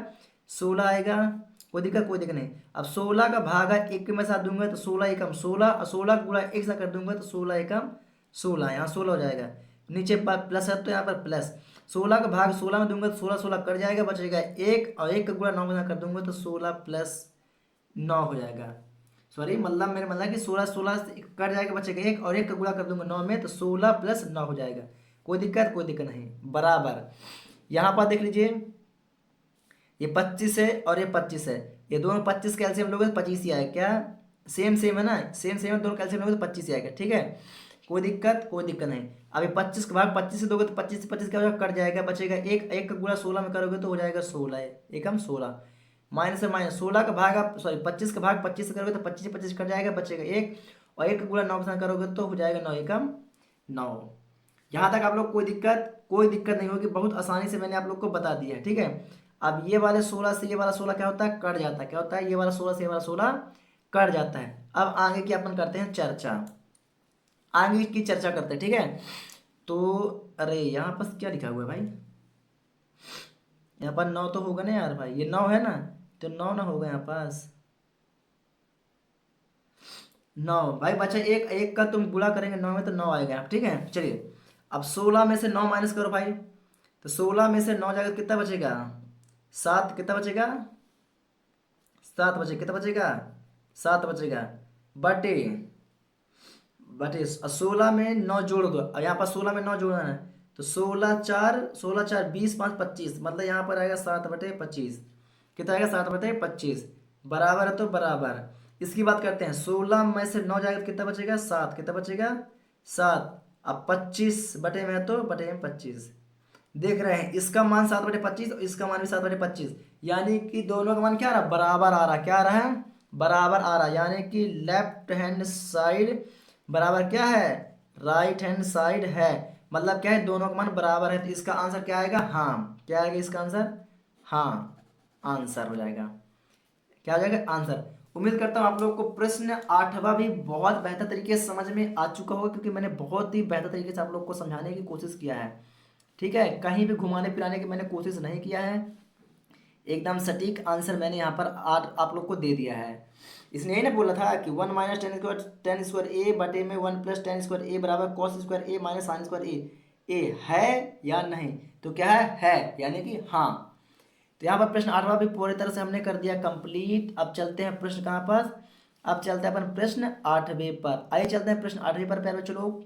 16 आएगा, कोई दिक्कत नहीं। अब 16 का भागा 1 में साथ दूंगा तो 16 एकम 16, और 16 गुणा 1 से कर दूंगा तो 16 एकम 16, यहाँ 16 हो जाएगा। नीचे प्लस है तो यहाँ पर प्लस। 16 का भाग 16 में दूंगा तो 16 16 कट जाएगा, बचेगा एक, और एक का गुणा 9 में कर दूंगा तो 16 प्लस 9 हो जाएगा। सॉरी, मतलब मेरे मतलब कि 16 16 से कट जाएगा, बचेगा एक, और एक का गुणा कर दूंगा 9 में तो 16 प्लस 9 हो जाएगा। कोई दिक्कत? कोई दिक्कत नहीं, बराबर। यहाँ पर देख लीजिए, ये 25 है और ये 25 है, ये दोनों 25 कैल्सियम लोगे तो 25 ही आएगा। क्या सेम सेम है ना, सेम सेम है, दोनों कैल्सियम लोगे तो 25 ही आएगा। ठीक है, कोई दिक्कत? कोई दिक्कत नहीं। अभी 25 का भाग 25 से दोगे तो 25 से 25 क्या हो जाएगा, कट जाएगा, बचेगा एक, एक का गुणा 16 में करोगे तो हो जाएगा 16, एकम 16, माइनस से माइनस 16 का भाग आप सॉरी 25 का भाग 25 से करोगे तो 25 से 25 कट जाएगा, बचेगा एक, और एक का गुणा 9 के साथ करोगे तो हो जाएगा 9 एकम 9। यहाँ तक आप लोग कोई दिक्कत? कोई दिक्कत नहीं होगी, बहुत आसानी से मैंने आप लोग को बता दिया है। ठीक है, अब ये वाले 16 से ये वाला 16 क्या होता है, कट जाता है। क्या होता है, ये वाला 16 से ये वाला 16 कट जाता है। अब आगे की अपन करते हैं चर्चा, आगे की चर्चा करते हैं। ठीक है, तो अरे यहाँ पर क्या लिखा हुआ है भाई, यहाँ पर 9 तो होगा ना यार भाई, ये 9 है ना, तो 9 ना होगा यहाँ पास 9 भाई, बचा एक, एक का तुम गुणा करेंगे 9 में तो 9 आएगा। ठीक है, चलिए अब 16 में से 9 माइनस करो भाई, तो 16 में से 9 जाएगा तो कितना बचेगा, 7, कितना बचेगा, 7 बचेगा, कितना बचेगा, 7 बचेगा, बटे बटे 16 में 9 जोड़ दो, और यहाँ पर 16 में 9 जोड़ना है तो 16 4 20 5 25, मतलब यहाँ पर आएगा 7/25, कितना आएगा 7/25, बराबर है तो बराबर। इसकी बात करते हैं, 16 में से 9 जाएगा तो कितना बचेगा, 7, कितना बचेगा 7, अब 25 बटे में है तो बटे में 25, देख रहे हैं इसका मान 7/25 और इसका मान भी 7/25, यानी कि दोनों का मान क्या आ रहा, बराबर आ रहा, क्या आ रहा है, बराबर आ रहा, यानी कि लेफ्ट हैंड साइड बराबर क्या है, राइट हैंड साइड है, मतलब क्या है, दोनों का मान बराबर है, तो इसका आंसर क्या आएगा, हाँ। क्या आएगा इसका आंसर, हाँ, आंसर हो जाएगा, क्या हो जाएगा, आंसर। उम्मीद करता हूँ आप लोगों को प्रश्न 8वां भी बहुत बेहतर तरीके से समझ में आ चुका होगा, क्योंकि मैंने बहुत ही बेहतर तरीके से आप लोगों को समझाने की कोशिश किया है। ठीक है, कहीं भी घुमाने फिराने की मैंने कोशिश नहीं किया है, एकदम सटीक आंसर मैंने यहाँ पर आप लोग को दे दिया है। इसने यही ना बोला था कि 1 माइनस टेन स्क्वायर ए बटे में 1 प्लस टेन स्क्वायर ए बराबर कॉस स्क्वायर ए माइनस साइन स्क्वायर ए है या नहीं, तो क्या है यानी कि हाँ। तो यहाँ पर प्रश्न 8वां भी पूरी तरह से हमने कर दिया कंप्लीट। अब चलते हैं प्रश्न कहाँ पर, अब चलते हैं अपन प्रश्न 8वें पर। आइए चलते हैं प्रश्न 8वें पर प्यारे बच्चों लोग।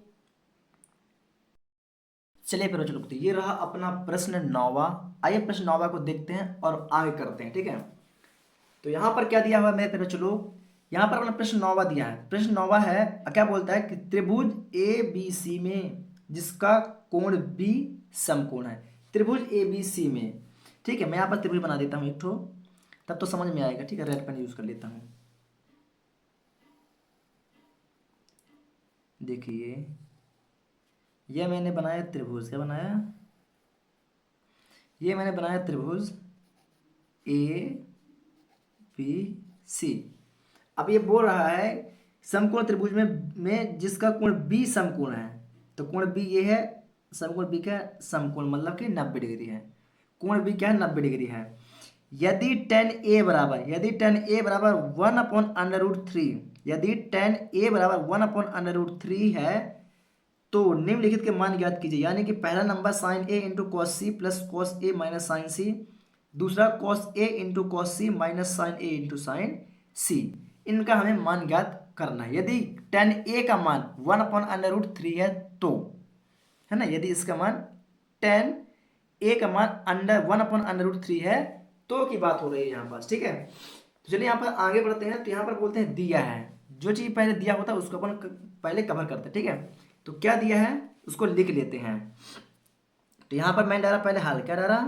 चलिए फिर चलो, तो ये रहा अपना प्रश्न 9वां। आइए प्रश्न 9वां को देखते हैं और आगे करते हैं। ठीक है, तो यहाँ पर क्या दिया हुआ है मेरे प्यारे बच्चों लोग, यहाँ पर अपना प्रश्न 9वां दिया है। प्रश्न 9वां है, क्या बोलता है कि त्रिभुज ए बी सी में जिसका कोण बी समकोण है, त्रिभुज ए बी सी में। ठीक है, मैं यहाँ पर त्रिभुज बना देता हूँ एक ठो, तब तो समझ में आएगा। ठीक है, रेड पेन यूज कर लेता हूँ। देखिए ये मैंने बनाया त्रिभुज, क्या बनाया, ये मैंने बनाया त्रिभुज ए बी सी। अब ये बोल रहा है समकोण त्रिभुज में जिसका कोण बी समकोण है, तो कोण बी ये है, समकोण बी क्या है, समकोण मतलब कि 90 डिग्री है, कोण बी क्या है, 90 डिग्री है। यदि tan a बराबर, यदि tan a बराबर 1/√3, यदि tan a बराबर 1/√3 है तो निम्नलिखित के मान ज्ञात कीजिए। यानी कि पहला number sine a into cos C plus cos A minus sine C, दूसरा cos A into cos C minus sine A into sine C, इनका हमें मान ज्ञात करना है। यदि tan a का मान 1/√3 है तो, है ना, यदि इसका मान tan a का मान 1/√3 है तो की बात हो रही है यहाँ पास। ठीक है, तो चलिए यहाँ पर आगे बढ़ते हैं। तो यहाँ पर बोलते हैं दिया है, जो चीज़ पहले दिया होता है उसको अपन पहले कवर करते हैं। ठीक है, तो क्या दिया है उसको लिख लेते हैं। तो यहाँ पर मैंने डाला पहले हल, क्या डाला,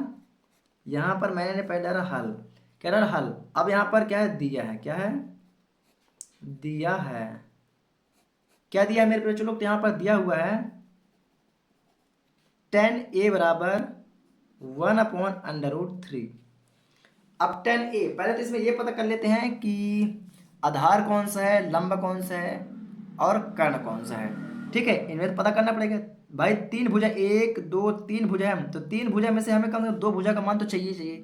यहाँ पर मैंने पहले डाला हल, क्या डाला हल। अब यहाँ पर क्या है, दिया है, क्या है, दिया है, क्या दिया है मेरे पे चलो, तो यहाँ पर दिया हुआ है tan a बराबर 1/√3। अब tan a, पहले तो इसमें ये पता कर लेते हैं कि आधार कौन सा है, लंब कौन सा है और कर्ण कौन सा है। ठीक है, इनमें तो पता करना पड़ेगा भाई। तीन भुजा, 1 2 3 भुजा है, तो तीन भुजा में से हमें कम से कम दो भुजा का मान तो चाहिए,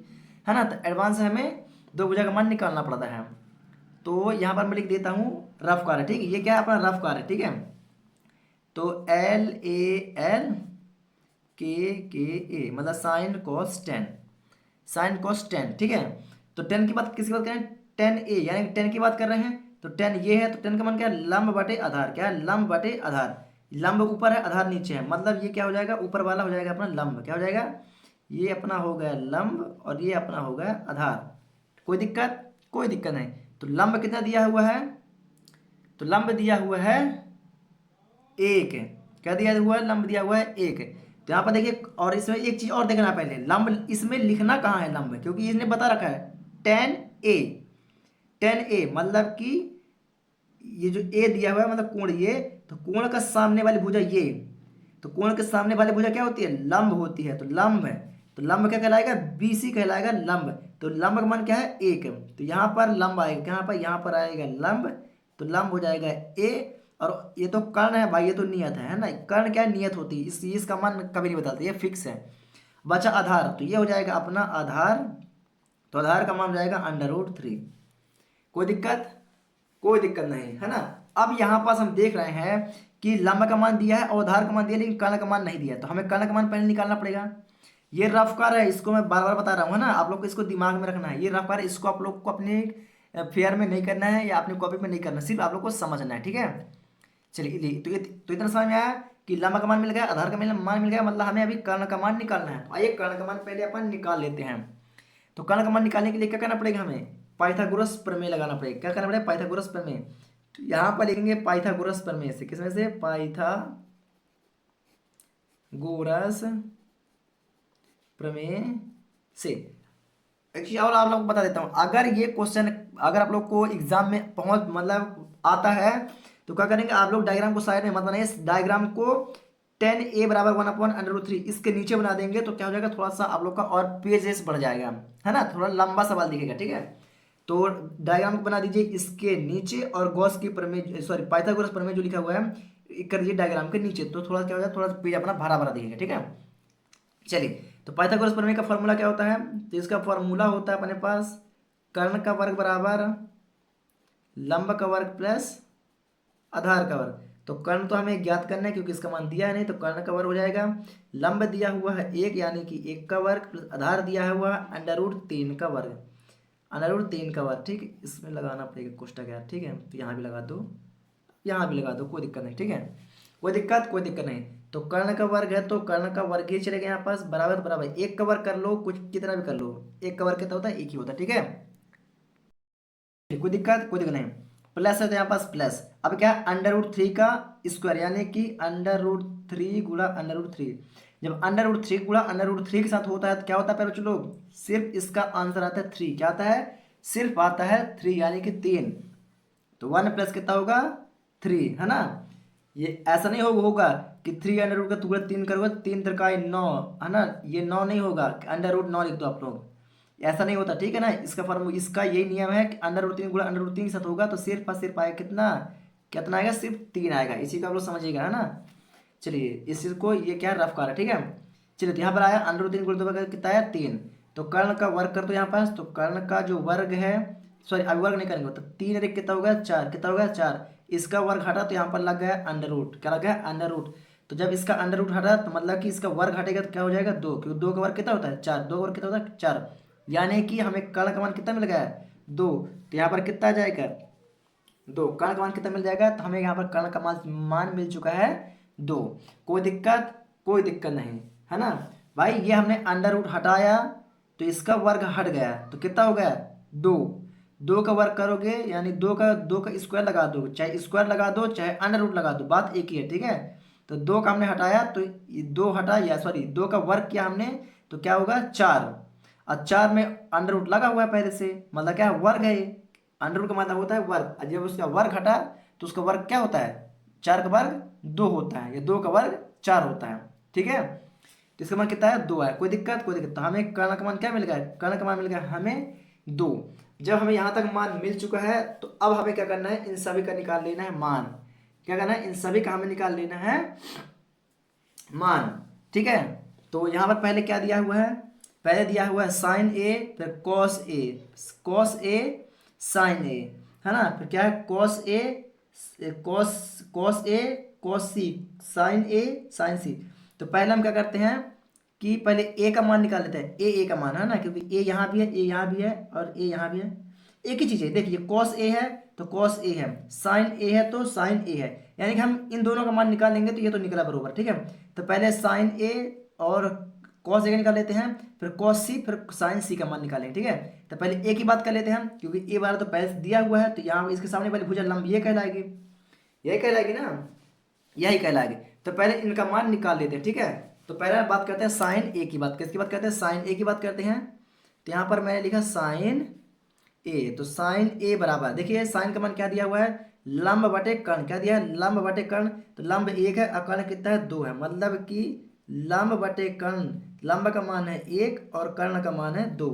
है ना। तो एडवांस हमें दो भुजा का मान निकालना पड़ता है। तो यहाँ पर मैं लिख देता हूँ रफ कार्य। ठीक है, ये क्या है अपना रफ कार्य। ठीक है, तो L A L के ए मतलब sign cos ten, sign cos ten, ठीक है। तो टेन की बात किसकी बात कर रहे हैं, टेन ए यानी टेन की बात कर रहे हैं। तो टेन ये है तो टेन का मान क्या है, लंब बटे आधार, क्या है, लंब बटे आधार। लंब ऊपर है आधार नीचे है, मतलब ये क्या हो जाएगा, ऊपर वाला हो जाएगा अपना लंब, क्या हो जाएगा, ये अपना हो गया लंब और ये अपना हो गया आधार। कोई दिक्कत, कोई दिक्कत नहीं। तो लंब कितना दिया हुआ है, तो लंब दिया हुआ है एक, क्या दिया हुआ है, लंब दिया हुआ है एक। तो यहाँ पर देखिए, और इसमें एक चीज और देखना, पहले लंब इसमें लिखना कहाँ है लंब, क्योंकि इसने बता रखा है टेन ए, टेन ए मतलब कि ये जो ए दिया हुआ है मतलब कोण ये, तो कोण का सामने वाली भुजा ये, तो कोण के सामने वाली भुजा क्या होती है, लंब होती है। तो लंब है, तो लंब क्या कहलाएगा, बीसी कहलाएगा लंब। तो लंब का मान क्या है, एक। तो यहाँ पर लंब आएगा, यहाँ पर आएगा लंब, तो लंब हो जाएगा ए। और ये तो कर्ण है भाई, ये तो नियत है ना, कर्ण क्या है, नियत होती है, इसका मान कभी नहीं बदलते, ये फिक्स है। बचा आधार, तो ये हो जाएगा अपना आधार, तो आधार का मान हो जाएगा √3। कोई दिक्कत, कोई दिक्कत नहीं है ना। अब यहाँ पास हम देख रहे हैं कि लंब का मान दिया है और आधार का मान दिया, लेकिन कर्ण का मान नहीं दिया, तो हमें कर्ण का मान पहले निकालना पड़ेगा। ये रफ कार है, इसको मैं बार बार बता रहा हूँ, है ना, आप लोग को इसको दिमाग में रखना है। ये रफ कार है, इसको आप लोग को अपने फेयर में नहीं करना है या अपनी कॉपी में नहीं करना, सिर्फ आप लोग को समझना है, ठीक है। चलिए, तो इतना समझ में आया कि लंबा का मान मिल गया, आधार का मान मिल गया, मतलब हमें अभी कर्ण का मान निकालना है। तो आइए कर्ण का मान पहले अपन निकाल लेते हैं। तो कर्ण का मान निकालने के लिए क्या करना पड़ेगा, हमें पाइथागोरस प्रमेय लगाना पड़ेगा। क्या करना पड़ेगा, पाइथागोरस प्रमेय। तो यहाँ पर लिखेंगे पाइथागोरस प्रमेय से, किसमें से, पाइथागोरस प्रमेय से। एक चीज और आप लोग को बता देता हूँ, अगर ये क्वेश्चन अगर आप लोग को एग्जाम में पहुंच मतलब आता है, तो क्या करेंगे आप लोग, डायग्राम को साइड में मत बनाइए, इस डायग्राम को टेन ए बराबर 1/√3 इसके नीचे बना देंगे, तो क्या हो जाएगा, थोड़ा सा आप लोग का और पेजेस बढ़ जाएगा, है ना, थोड़ा लंबा सवाल दिखेगा, ठीक है। तो डायग्राम को बना दीजिए इसके नीचे, और गॉस की प्रमेय, सॉरी पाइथागोरस प्रमेय जो लिखा हुआ है कर दीजिए डायग्राम के नीचे, तो थोड़ा क्या हो जाएगा, थोड़ा पेज अपना भरा भरा दिखेगा, ठीक है। चलिए, तो पाइथागोरस प्रमेय का फॉर्मूला क्या होता है, तो इसका फॉर्मूला होता है अपने पास कर्ण का वर्ग बराबर लंब का वर्ग प्लस आधार का वर्ग। तो कर्ण तो हमें ज्ञात करना है क्योंकि इसका मान दिया है नहीं, तो कर्ण का वर्ग हो जाएगा, लंब दिया हुआ है एक यानी कि एक का वर्ग, प्लस आधार दिया हुआ है √3 का वर्ग, √3 का वर्ग, ठीक है। इसमें लगाना पड़ेगा कोष्टक यार, ठीक है, तो यहाँ भी लगा दो, यहाँ भी लगा दो, कोई दिक्कत नहीं, ठीक है, कोई दिक्कत, कोई दिक्कत नहीं। तो कर्ण का वर्ग है तो कर्ण का वर्ग ही चलेगा यहाँ पास, बराबर बराबर एक का वर्ग कर लो, कुछ कितना भी कर लो, एक का वर्ग कितना होता है, एक ही होता है, ठीक है। कोई दिक्कत, कोई दिक्कत नहीं। प्लस है तो यहाँ पास प्लस, अब क्या है, √3 का स्क्वायर यानी कि √3 गुणा √3। जब √3 गुणा √3 के साथ होता है तो क्या होता है, पहले चलो सिर्फ इसका आंसर आता है 3, क्या आता है, सिर्फ आता है 3 यानी कि 3। तो 1 प्लस कितना होगा, 3, है ना। ये ऐसा नहीं होगा कि 3 का टुकड़ा 3 करोगे, 3 3 9, है ना, ये 9 नहीं होगा, √9 लिख दो आप लोग, ऐसा नहीं होता, ठीक है ना। इसका फॉर्मूला, इसका यही नियम है कि √3 गुणा √3 के साथ होगा तो सिर्फ और सिर्फ आएगा कितना, कितना आएगा, सिर्फ 3 आएगा, इसी का आप लोग समझिएगा, है ना। चलिए इस चीज को, ये क्या है, रफ कार है, ठीक है। चलिए तो यहाँ पर आया √3 गुणा 2 कितना आया, 3। तो कर्ण का वर्ग कर दो यहाँ पास, तो कर्ण का जो वर्ग है, सॉरी अभी वर्ग नहीं करेंगे, तो 3 अधिक कितना होगा, 4, कितना होगा, 4। इसका वर्ग हटा तो यहाँ पर लग गया √, क्या लग गया, √। तो जब इसका √, हटा तो मतलब कि इसका वर्ग हटेगा तो क्या हो जाएगा, 2, क्योंकि 2 का वर्ग कितना होता है, 4, 2 का वर्ग कितना होता है, 4। यानी कि हमें कर्ण का मान कितना मिल गया है, 2। तो यहाँ पर कितना आ जाएगा, 2। कर्ण का मान कितना मिल जाएगा, तो हमें यहाँ पर कर्ण का मान मिल चुका है 2। कोई दिक्कत, कोई दिक्कत नहीं, है ना भाई। ये हमने √, हटाया तो इसका वर्ग हट गया, तो कितना हो गया, 2। 2 का वर्ग करोगे यानी 2 का स्क्वायर लगा दो, चाहे स्क्वायर लगा दो चाहे √, लगा दो, बात एक ही है, ठीक है। तो 2 का हमने हटाया तो 2 हटा, या सॉरी 2 का वर्ग किया हमने, तो क्या होगा, 4। और 4 में √, लगा हुआ है पहले से, मतलब क्या है, वर्ग है ये, √, का मतलब होता है वर्ग, और जब उसका वर्ग हटा तो उसका वर्ग क्या होता है, 4 का वर्ग 2 होता है, या 2 का वर्ग 4 होता है, ठीक है। तो इसका मान कितना है, 2 है, कोई दिक्कत, कोई दिक्कत। तो हमें कर्ण का मान क्या मिल गया, कर्ण का मान मिल गया हमें 2। जब हमें यहाँ तक मान मिल चुका है तो अब हमें क्या करना है, इन सभी का निकाल लेना है मान। क्या करना है, इन सभी का हमें निकाल लेना है मान, ठीक है। तो यहाँ पर पहले क्या दिया हुआ है, पहले दिया हुआ है साइन ए, फिर cos A, cos A sign ए, है ना, फिर क्या है, cos A, cos cos A cos C, sign A sign सी। तो पहले हम क्या करते हैं, कि पहले ए का मान निकाल लेते हैं। ए का मान है ना, क्योंकि ए यहाँ भी है, ए यहाँ भी है और ए यहाँ भी है, एक ही चीज़ है। देखिए कॉस ए है तो कॉस ए है, साइन ए है तो साइन ए है, यानी कि हम इन दोनों का मान निकालेंगे तो ये तो निकला बरोबर। ठीक है, तो पहले साइन ए और कॉस ए का निकाल लेते हैं, फिर कॉस सी, फिर साइन सी का मान निकालेंगे। ठीक है, तो पहले ए की बात कर लेते हैं, क्योंकि ए वाला तो पहले से दिया हुआ है, तो यहाँ इसके सामने वाली भुजा लंब ये कहलाएगी, यही कहलाएगी ना, यही कहलाएगी। तो पहले इनका मान निकाल लेते हैं। ठीक है, तो पहले बात करते हैं साइन ए की बात, किसकी बात करते हैं, साइन ए की बात करते हैं। तो यहाँ पर मैंने लिखा साइन ए, तो साइन ए बराबर, देखिए साइन का मान क्या दिया हुआ है, लंब बटे कर्ण, क्या दिया है, लंब बटे कर्ण। तो लंब एक है और कर्ण कितना है, दो है, मतलब कि लंब बटे कर्ण, लंब का मान है एक और कर्ण का मान है दो,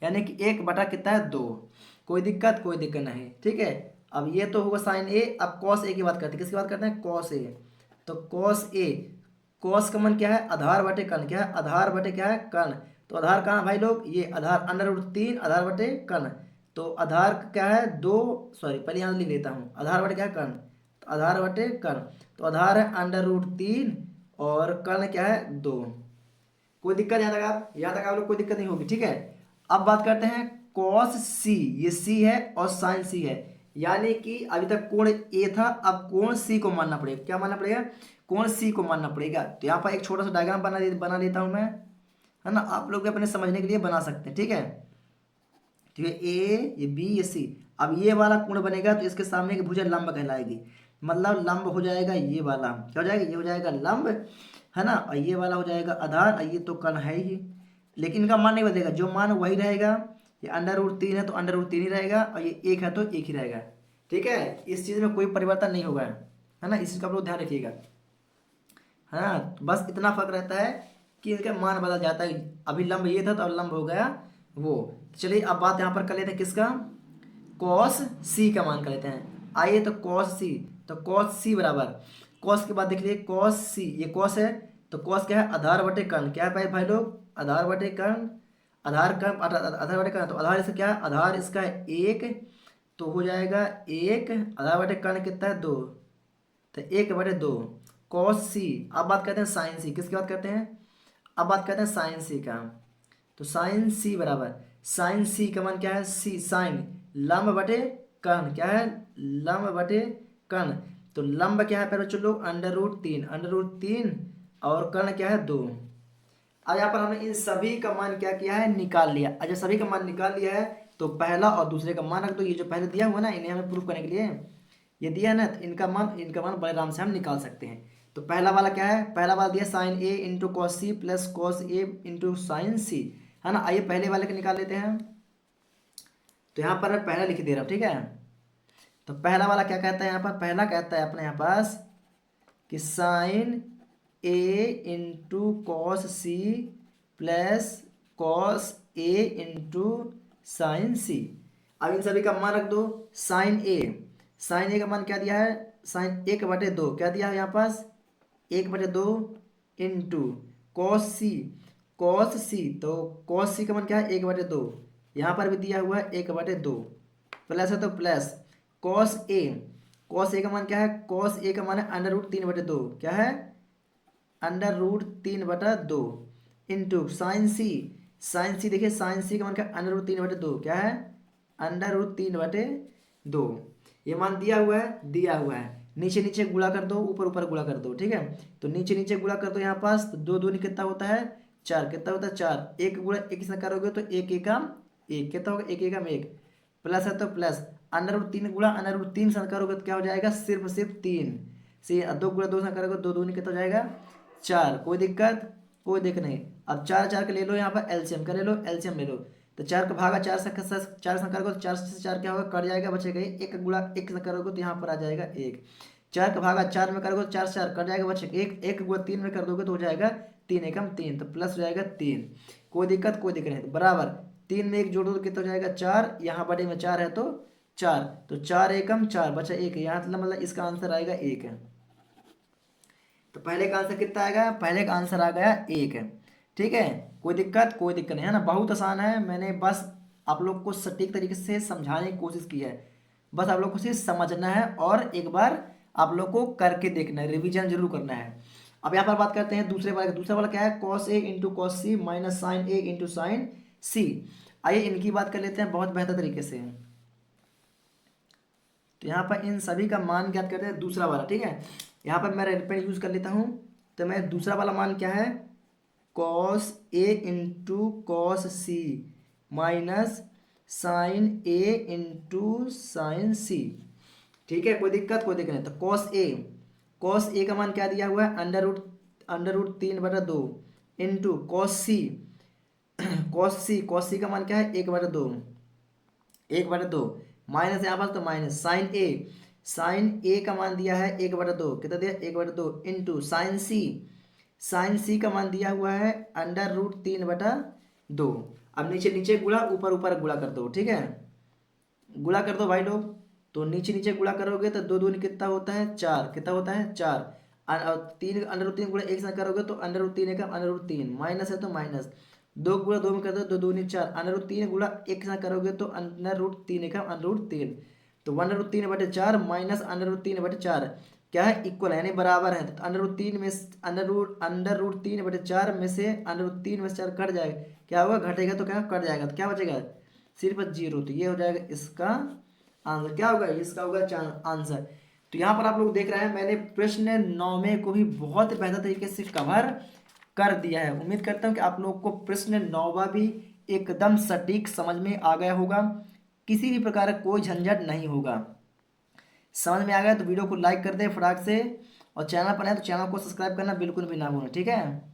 यानी कि एक बटा कितना है, दो। कोई दिक्कत, कोई दिक्कत नहीं। ठीक है, अब ये तो होगा साइन ए। अब कॉस ए की बात करते हैं, किसकी बात करते हैं, कॉस ए। तो कॉस ए, कॉस का मान क्या है, आधार बटे कर्ण, क्या है, आधार बटे क्या है, कर्ण। तो आधार कहाँ है भाई लोग, ये आधार √3 आधार बटे कर्ण। तो आधार क्या है, दो, सॉरी पहले यहाँ लिख लेता हूँ, आधार बटे क्या है, कर्ण। तो आधार बटे कर्ण, तो आधार है √3 और कर्ण क्या है, दो। कोई दिक्कत यहाँ तक आप लोग कोई दिक्कत नहीं होगी। ठीक है, अब बात करते हैं कॉस सी, ये सी है और साइन सी है, यानी कि अभी तक कोण ए था, अब कोण सी को मानना पड़ेगा। क्या मानना पड़ेगा, कोण सी को मानना पड़ेगा। तो यहाँ पर एक छोटा सा डायग्राम बना लेता हूँ मैं, है ना, आप लोग अपने समझने के लिए बना सकते हैं। ठीक है, तो ये ए, ये बी, ये सी। अब ये वाला कोण बनेगा तो इसके सामने की भुजा लंब कहलाएगी, मतलब लंब हो जाएगा ये वाला, क्या हो जाएगा, ये हो जाएगा लंब, है ना, और ये वाला हो जाएगा आधार, और ये तो कर्ण है ही, लेकिन इनका मान नहीं बदलेगा, जो मान वही रहेगा। ये √3 है तो √3 ही रहेगा, और ये एक है तो एक ही रहेगा। ठीक है, इस चीज़ में कोई परिवर्तन नहीं होगा, है ना, इस चीज़ का आप लोग ध्यान रखिएगा। है ना, तो बस इतना फर्क रहता है कि इनका मान बदल जाता है। अभी लंब ये था तो अब लंब हो गया वो। चलिए अब बात यहाँ पर कर लेते हैं किसका, कॉस सी का मान कर लेते हैं। आइए, तो कॉस सी, तो कॉस सी बराबर, कॉस के बाद देख लीजिए कॉस सी, ये कॉस है तो कॉस क्या है, आधार बटे कर्ण, क्या है भाई लोग, आधार बटे कर्ण, आधार कर्ण, आधार बटे कर्ण, तो आधार इसका क्या है, आधार इसका है एक, तो हो जाएगा एक, आधार बटे कर्ण कितना है, दो, तो एक बटे दो कॉस सी। अब बात करते हैं साइन सी, किसकी बात करते हैं, अब बात करते हैं साइन सी का। तो साइन सी बराबर, साइन सी का मान क्या है, सी साइन लंब बटे कर्ण, क्या है, लंब बटे कर्ण। तो लंब क्या है पहले चलो, √3 और कर्ण क्या है, दो। अब यहाँ पर हमने इन सभी का मान क्या किया है, निकाल लिया। अच्छा, सभी का मान निकाल लिया है तो पहला और दूसरे का मान रख दो। ये जो पहले दिया हुआ ना, इन्हें हमें प्रूफ करने के लिए ये दिया है ना, तो इनका मान बड़े आराम से हम निकाल सकते हैं। तो पहला वाला क्या है, पहला वाला दिया sine A into cos C plus cos A into sine C, है ना। आइए पहले वाले का निकाल लेते हैं। तो यहाँ पर मैं पहला लिख दे रहा हूँ। ठीक है, तो पहला वाला क्या कहता है, यहाँ पर पहला कहता है अपने यहाँ पास कि sine A into cos C plus cos A into sine C. अब इन सभी का मान रख दो। साइन ए का मान क्या दिया है, साइन 1/2, क्या दिया है यहाँ पास 1/2 इंटू कॉस सी, तो कॉस सी का मान क्या है 1/2, यहाँ पर भी दिया हुआ है 1/2, प्लस है तो प्लस कॉस ए का मान क्या है, कॉस ए का मान है √3/2, क्या है √3/2 इंटू साइन सी देखिए साइन सी का मान क्या है √3/2, क्या है √3/2। ये मान दिया हुआ है। नीचे नीचे गुणा कर दो, ऊपर ऊपर गुणा कर दो। ठीक है, तो नीचे नीचे गुणा कर दो यहाँ पास, तो 2 दूनी कितना होता है 4, कितना होता है 4, एक गुणा एक से करोगे तो एक एकम एक, कितना होगा एक एकम एक, प्लस है तो प्लस √3 गुणा √3 से करोगे तो क्या हो जाएगा सिर्फ 3 से, 2 गुणा 2 से करोगे 2 दूनी कितना हो जाएगा 4। कोई दिक्कत नहीं। अब 4 के ले लो, यहाँ पर एलसीएम का ले लो, एलसीएम ले लो। तो 4 का भागा 4 से करोगे तो 4 से 4 क्या होगा कट जाएगा, बचेगा एक गुणा 1 से करोगे तो यहाँ पर आ जाएगा 1। 4 का भागा 4 में करोगे तो 4 से 4 कट जाएगा, बचेगा एक गुणा 3 में कर दोगे तो हो जाएगा 3 एकम 3, तो प्लस हो जाएगा 3। कोई दिक्कत नहीं। तो बराबर 3 में 1 जोड़ दो तो कितना हो जाएगा 4, यहाँ बड़े में 4 है तो 4, तो 4 एकम 4 बचा 1, यहाँ मतलब इसका आंसर आएगा 1 है। तो पहले का आंसर कितना आएगा, पहले का आंसर आ गया 1 है। ठीक है, कोई दिक्कत नहीं है ना, बहुत आसान है। मैंने बस आप लोग को सटीक तरीके से समझाने की कोशिश की है, बस आप लोग को सिर्फ समझना है और एक बार आप लोग को करके देखना है, रिवीजन जरूर करना है। अब यहाँ पर बात करते हैं दूसरे वाले का। दूसरा वाला क्या है, cos A into cos C minus sine A into sine सी। आइए इनकी बात कर लेते हैं बहुत बेहतर तरीके से। तो यहाँ पर इन सभी का मान ज्ञात करते हैं, दूसरा वाला, ठीक है। यहाँ पर मैं रेड पेन यूज कर लेता हूँ। तो मैं दूसरा वाला मान क्या है, cos A into cos C minus sine A into sine सी। ठीक है, कोई दिक्कत, कोई दिक्कत नहीं। तो कॉस ए का मान क्या दिया हुआ है, अंडर रूट 3/2 इंटू कॉस सी का मान क्या है, 1/2 माइनस यहाँ पर तो माइनस साइन ए का मान दिया है 1/2, कितना दिया, 1/2 इंटू साइन सी का मान दिया हुआ है अंडर रूट 3/2। अब नीचे नीचे गुणा, ऊपर ऊपर गुणा कर दो, ठीक है। गुणा कर दो भाई लोग। तो नीचे नीचे गुणा करोगे तो दो दूनी कितना होता है, 4, कितना होता है 4। और 3 अंडर रूट 3 गुणा एक साथ करोगे तो अंडर रूट 3 का अंडर रूट 3 माइनस है तो माइनस, 2 गुणा 2 में कर दो, 2 दूनी 4, अंडर रूट 3 गुणा एक साथ करोगे तो अंडर रूट 3 का अंडर रूट 3। तो 1/3/4 माइनस अंडर रूट 3/4 क्या है, इक्वल है यानी बराबर है। तो अंडर रूट 3 में से अंडर रूट 3 में से 4 कट जाएगा, क्या होगा, घटेगा तो क्या कट जाएगा, तो क्या बचेगा, सिर्फ 0। तो ये हो जाएगा इसका आंसर, क्या होगा, इसका होगा आंसर। तो यहाँ पर आप लोग देख रहे हैं मैंने प्रश्न 9वें को भी बहुत बेहतर तरीके से कवर कर दिया है। उम्मीद करता हूँ कि आप लोग को प्रश्न 9वां भी एकदम सटीक समझ में आ गया होगा, किसी भी प्रकार का कोई झंझट नहीं होगा। समझ में आ गया तो वीडियो को लाइक कर दें फटाक से, और चैनल पर है तो चैनल को सब्सक्राइब करना बिल्कुल भी ना भूलें, ठीक है।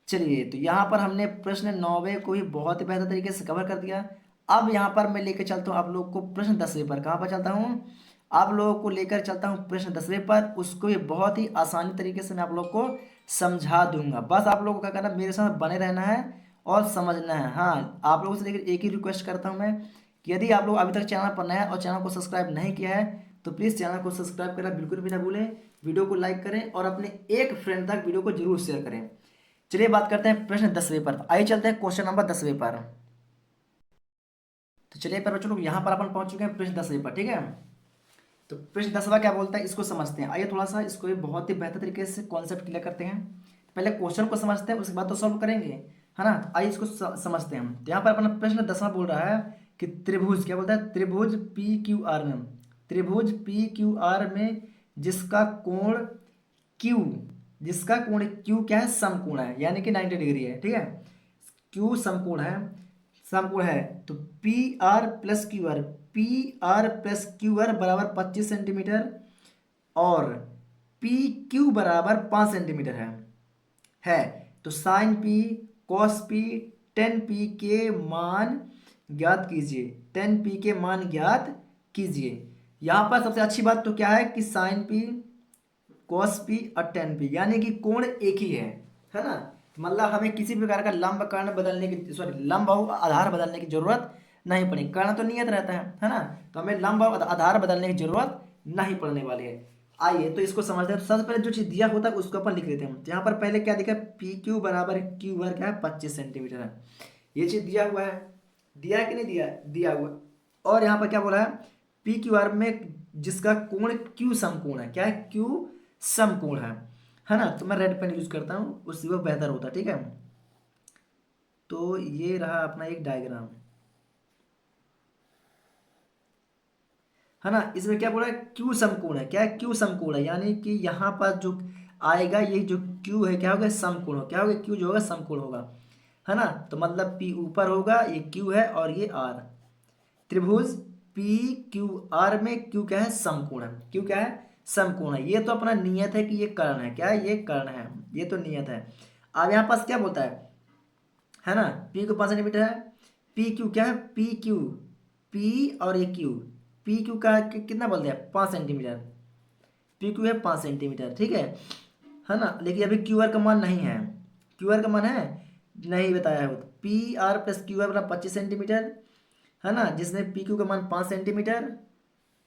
चलिए, तो यहाँ पर हमने प्रश्न 9वें को भी बहुत ही बेहतर तरीके से कवर कर दिया। अब यहाँ पर मैं लेकर चलता हूँ आप लोग को प्रश्न 10वें पर। कहाँ पर चलता हूँ, आप लोगों को लेकर चलता हूँ प्रश्न 10वें पर। उसको भी बहुत ही आसानी तरीके से मैं आप लोग को समझा दूंगा। बस आप लोगों को क्या करना, मेरे साथ बने रहना है और समझना है। हाँ, आप लोगों से लेकर एक ही रिक्वेस्ट करता हूँ मैं कि यदि आप लोग अभी तक चैनल पर नए हैं और चैनल को सब्सक्राइब नहीं किया है तो प्लीज़ चैनल को सब्सक्राइब करना बिल्कुल भी ना भूलें, वीडियो को लाइक करें और अपने एक फ्रेंड तक वीडियो को जरूर शेयर करें। चलिए बात करते हैं प्रश्न 10वें पर। तो आइए चलते हैं क्वेश्चन नंबर 10वें पर। तो चलिए पर बच्चों लोग यहाँ पर अपन पहुंच चुके हैं प्रश्न 10वें पर, ठीक है। तो प्रश्न 10वां क्या बोलता है, इसको समझते हैं। आइए थोड़ा सा इसको भी बहुत ही बेहतर तरीके से कॉन्सेप्ट क्लियर करते हैं। पहले क्वेश्चन को समझते हैं, उसके बाद तो सॉल्व करेंगे, है ना। तो आइए इसको समझते हैं हम। तो यहाँ पर अपना प्रश्न 10वां बोल रहा है कि त्रिभुज, क्या बोलता है, त्रिभुज पी क्यू आर में क्यू जिसका कोण क्यू क्या है, समकोण है, यानी कि 90 डिग्री है, ठीक है। क्यू समकोण है तो P R plus Q R बराबर 25 सेंटीमीटर और पी क्यू बराबर 5 सेंटीमीटर है। तो sine P cos P tan P के मान ज्ञात कीजिए, यहाँ पर सबसे अच्छी बात तो क्या है कि साइन पी कॉस पी और टेन पी यानी कि कोण एक ही है ना। मतलब हमें किसी प्रकार का लंब कर्ण बदलने की, लंब और आधार बदलने की जरूरत नहीं पड़ेगी। कर्ण तो नियत रहता है ना। तो हमें लंब और आधार बदलने की जरूरत नहीं पड़ने वाली है। आइए तो इसको समझते हैं। तो सबसे पहले जो चीज दिया होता है उसको अपन लिख लेते हैं। तो यहाँ पर पहले क्या दिखा, पी क्यू बराबर क्यू आर क्या है, 25 सेंटीमीटर है। ये चीज दिया हुआ है, दिया है कि नहीं दिया, दिया हुआ। और यहाँ पर क्या बोला है, पी क्यू आर में जिसका कोण क्यू समकोण है, क्या है, क्यू समकोण है ना। तो मैं रेड पेन यूज करता हूँ, उससे वो बेहतर होता है, ठीक है। तो ये रहा अपना एक डायग्राम, है ना। इसमें क्या बोला है, क्यू समकोण है, क्या है, क्यू समकोण है, यानी कि यहाँ पर जो आएगा ये जो क्यू है क्या होगा, समकोण हो, क्या होगा, क्यू जो होगा समकोण होगा, है ना। तो मतलब पी ऊपर होगा, ये क्यू है और ये आर। त्रिभुज पी क्यू आर में क्यू क्या है, समकोण है, क्यू क्या है, समकोण है। ये तो अपना नियत है कि ये कर्ण है, क्या है, ये कर्ण है, ये तो नियत है। अब यहाँ पास क्या बोलता है ना, पी को 5 सेंटीमीटर है, पी क्यू क्या है, पी और ये क्यू, पी क्यू का कितना बोल दिया, 5 सेंटीमीटर, पी क्यू है 5 सेंटीमीटर, ठीक है ना। लेकिन अभी क्यू आर का मान नहीं है, क्यू आर का मान है नहीं बताया है। तो P R plus Q R बना 25 सेंटीमीटर, है ना, जिसमें पी क्यू का मान 5 सेंटीमीटर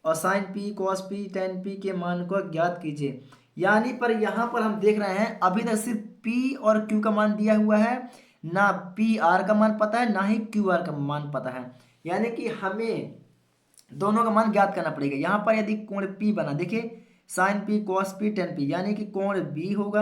और sine P cos P tan P के मान को ज्ञात कीजिए। यानी पर यहाँ पर हम देख रहे हैं अभी तक सिर्फ पी और क्यू का मान दिया हुआ है, ना पी आर का मान पता है ना ही क्यू आर का मान पता है। यानी कि हमें दोनों का मान ज्ञात करना पड़ेगा। यहाँ पर यदि कोण पी बना, देखिए sine P cos P tan P, यानी कि कोण बी होगा।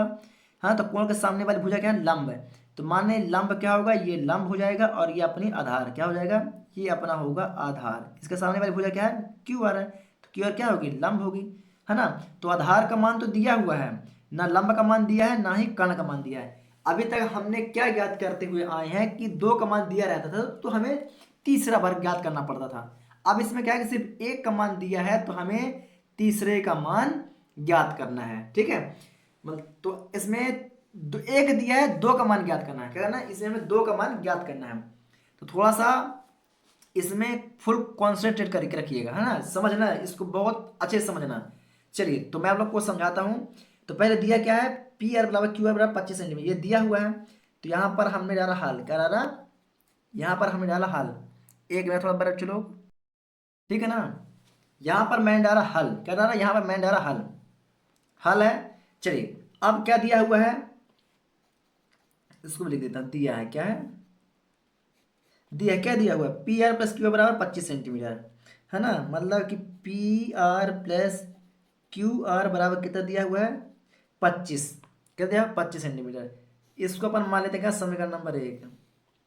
हाँ, तो कोण के सामने वाली भुजा क्या है, लंब है। तो माने लंब क्या होगा, ये लंब हो जाएगा और ये अपनी आधार क्या हो जाएगा, ये अपना होगा आधार। इसके सामने वाली भुजा क्या है, क्यू आर है। तो क्यू आर क्या होगी, लंब होगी, है ना। तो आधार का मान तो दिया हुआ है, ना लंब का मान दिया है, ना ही कर्ण का मान दिया है। अभी तक हमने क्या ज्ञात करते हुए आए हैं कि दो का मान दिया रहता था तो हमें तीसरा वर्ग ज्ञात करना पड़ता था। अब इसमें क्या है कि सिर्फ एक का मान दिया है तो हमें तीसरे का मान ज्ञात करना है, ठीक है। मतलब तो इसमें एक दिया है, दो का मान ज्ञात करना है, क्या करना है, इसमें हमें दो का मान ज्ञात करना है। तो थोड़ा सा इसमें फुल कॉन्सेंट्रेट करके रखिएगा, है ना, समझना है इसको, बहुत अच्छे से समझना। चलिए तो मैं आप लोग को समझाता हूँ। तो पहले दिया क्या है, पी आर बराबर क्यू आर बराबर 25 सेंटीमीटर, ये दिया हुआ है। तो यहाँ पर हमने डाला हल, क्या डाला, यहाँ पर हमने डाला हल। एक मिनट थोड़ा बड़ा चलो, ठीक है ना। यहाँ पर मैंने डाला हल, क्या डाला, यहाँ पर मैंने डाला हल, हल है। चलिए अब क्या दिया हुआ है, इसको भी लिख देता हूँ, दिया है क्या है, दिया क्या दिया हुआ है, पी आर प्लस क्यू बराबर 25 सेंटीमीटर, है ना। मतलब कि P R plus Q R बराबर कितना दिया हुआ है, 25, क्या दिया, 25 सेंटीमीटर। इसको अपन मान लेते हैं क्या, समीकरण नंबर एक।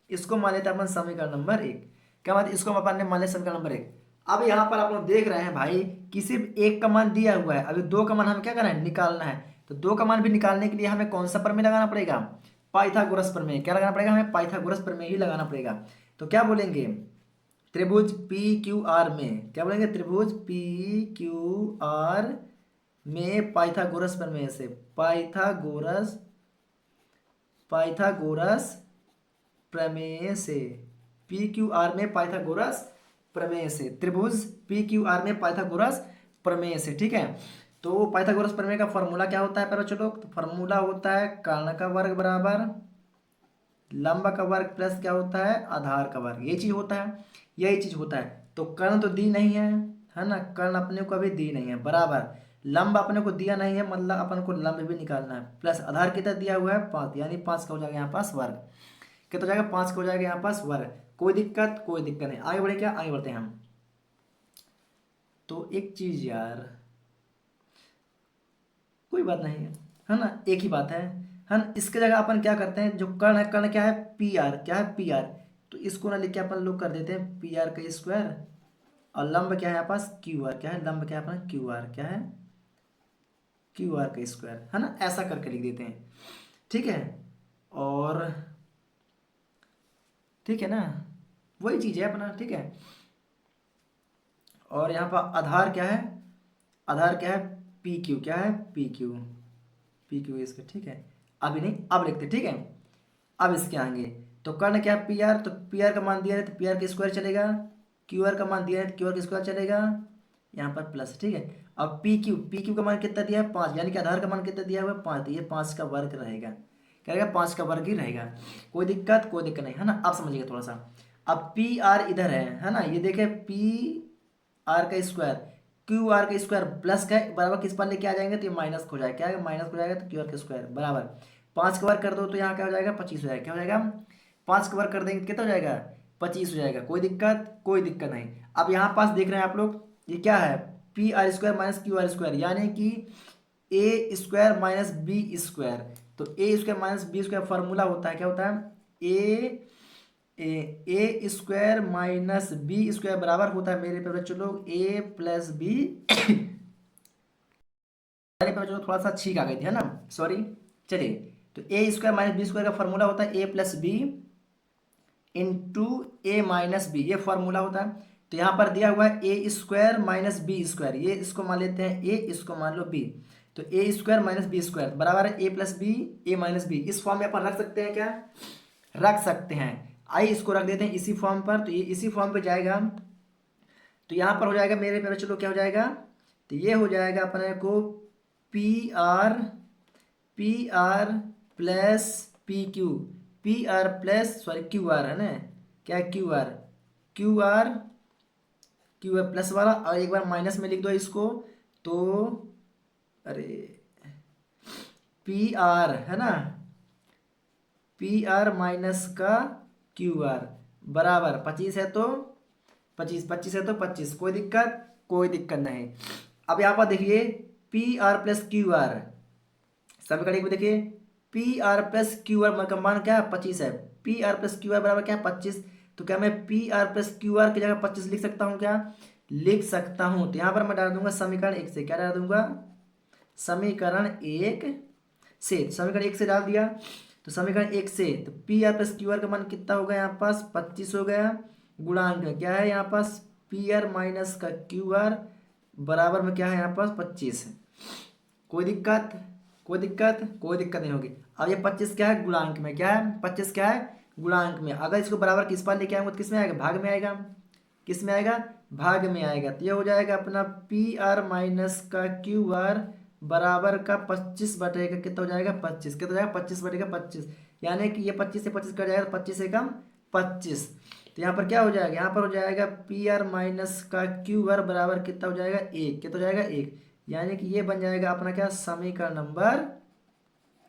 इसको मान लेते हैं अपन समीकरण नंबर एक, क्या बात, इसको अपन ने मान लिया समीकरण नंबर एक। अब यहाँ पर आप लोग देख रहे हैं भाई कि सिर्फ एक का मान दिया हुआ है, अभी दो का मान हमें क्या करना है, निकालना है। तो दो का मान भी निकालने के लिए हमें कौन सा प्रमेय लगाना पड़ेगा, पाइथागोरस प्रमेय। क्या लगाना पड़ेगा, हमें पाइथागोरस प्रमेय ही लगाना पड़ेगा। तो क्या बोलेंगे, त्रिभुज पी क्यू आर में, क्या बोलेंगे, त्रिभुज पी क्यू आर में पाइथागोरस प्रमेय से, पाइथागोरस पाइथागोरस प्रमेय से, पी क्यू आर में पाइथागोरस प्रमेय से, त्रिभुज पी क्यू आर में पाइथागोरस प्रमेय से, ठीक है। तो पाइथागोरस प्रमेय का फॉर्मूला क्या होता है, पर चलो, तो फॉर्मूला होता है कर्ण का वर्ग बराबर लंब का वर्ग प्लस क्या होता है, आधार का वर्ग, ये चीज होता है, यही चीज होता है। तो कर्ण तो दी नहीं है ना, कर्ण अपने को अभी दी नहीं है, बराबर लंब अपने को दिया नहीं है, मतलब अपन को लंब भी निकालना है, प्लस आधार कितना दिया हुआ है, 5, यानी 5 का हो जाएगा यहाँ पास वर्ग, कितना हो जाएगा, 5 का हो जाएगा यहाँ पास वर्ग। कोई दिक्कत, कोई दिक्कत नहीं, आगे बढ़े, क्या आगे बढ़ते हैं हम। तो एक चीज यार, कोई बात नहीं है ना, एक ही बात है ना। इसके जगह अपन क्या करते हैं, जो कर्ण है, कर्ण क्या है, पी आर, क्या है, पी आर। तो इसको ना लिख के अपन लोग कर देते हैं पी आर का स्क्वायर, और लंब क्या है यहाँ पास, क्यू आर, क्या है, लंब क्या है अपना, क्यू आर, क्या है, क्यू आर का स्क्वायर, है ना, ऐसा करके लिख देते हैं, ठीक है। और ठीक है ना, वही चीज है अपना, ठीक है। और यहाँ पर आधार क्या है, आधार क्या है, पी क्यू, क्या है, पी क्यू, पी क्यू इसका, ठीक है। अभी नहीं, अब लिखते, ठीक है। अब इसके आगे तो कर्ण क्या है, पी आर, तो पी आर का मान दिया है तो पी आर का स्क्वायर चलेगा, क्यू आर का मान दिया है तो क्यू आर का स्क्वायर चलेगा, यहाँ पर प्लस, ठीक है। अब पी क्यू का मान कितना दिया है, 5, यानी कि आधार का मान कितना दिया हुआ है, 5, तो ये 5 का वर्ग रहेगा, क्या रहेगा, 5 का वर्ग ही रहेगा। कोई दिक्कत, कोई दिक्कत नहीं, है ना। अब समझिएगा थोड़ा सा, अब पी आर इधर है ना, ये देखे पी आर का स्क्वायर, क्यू आर का स्क्वायर प्लस का बराबर किस पर लेके आ जाएंगे, तो ये माइनस हो जाएगा, क्या है, माइनस हो जाएगा, तो क्यू आर का स्क्वायर बराबर 5 का वर्ग कर दो तो यहाँ क्या हो जाएगा, 25 हो जाएगा, क्या हो जाएगा, 5 का वर्ग कर देंगे कितना हो जाएगा, 25 हो जाएगा। कोई दिक्कत, कोई दिक्कत नहीं। अब यहाँ पास देख रहे हैं आप लोग, ये क्या है, P R square minus Q R square, यानी कि A square minus B square. तो A square minus B square formula होता है, क्या होता है, A A square minus B square बराबर होता है मेरे पे बच्चों लोग, ए प्लस बी। मेरे पे बच्चों थोड़ा सा छींक आ गई थी, है ना, सॉरी। चलिए, तो A square minus B square का फॉर्मूला होता है ए plus B into A minus B, ये फॉर्मूला होता है। तो यहाँ पर दिया हुआ है A square minus B square, ये इसको मान लेते हैं ए, इसको मान लो बी। तो A square minus B square बराबर है ए प्लस बी, ए माइनस बी। इस फॉर्म में अपन रख सकते हैं क्या, रख सकते हैं। आई इसको रख देते हैं इसी फॉर्म पर, तो ये इसी फॉर्म पे जाएगा। तो यहाँ पर हो जाएगा मेरे प्यारे चलो, क्या हो जाएगा, तो ये हो जाएगा अपने को P R, P R plus P Q, P R plus sorry Q R, है ना, क्या है, Q R, Q R, Q R plus वाला, और एक बार माइनस में लिख दो इसको। तो अरे पी आर, है ना, पी आर माइनस का क्यू आर बराबर 25 है तो 25, 25 है तो 25, कोई दिक्कत, कोई दिक्कत नहीं। अब यहाँ पर देखिए P R plus Q R, समीकरण एक में देखिए P R plus Q R का मान क्या है 25 है। P are plus Q R बराबर क्या है 25। तो क्या मैं P R plus Q R की जगह 25 लिख सकता हूँ क्या? लिख सकता हूँ। तो यहाँ पर मैं डाल दूंगा समीकरण एक से, क्या डाल दूंगा? समीकरण एक से। समीकरण एक से डाल दिया, तो समीकरण एक से तो P R plus Q R का मान कितना हो गया यहाँ पास 25 हो गया। गुणांक में क्या है यहाँ पास पी आर माइनस का क्यू आर बराबर में क्या है यहाँ पास 25। कोई दिक्कत? कोई दिक्कत? कोई दिक्कत नहीं होगी। अब ये 25 क्या है गुणांक में, क्या है 25 क्या है गुणांक में। अगर इसको बराबर किस पार लेके आएंगे तो किस में आएगा? भाग में आएगा। किस में आएगा? भाग में आएगा। तो ये हो जाएगा अपना पी आर माइनस का क्यू आर बराबर का 25 बटेगा कितना हो जाएगा 25। कितना हो जाएगा 25 बटेगा 25। यानी कि ये 25 से 25 कट जाएगा तो 25 से कम 25। तो यहाँ पर क्या हो जाएगा? यहाँ पर हो जाएगा पी आर माइनस का क्यू आर बराबर कितना हो जाएगा 1। कितना हो जाएगा 1। यानी कि ये बन जाएगा अपना क्या समीकरण नंबर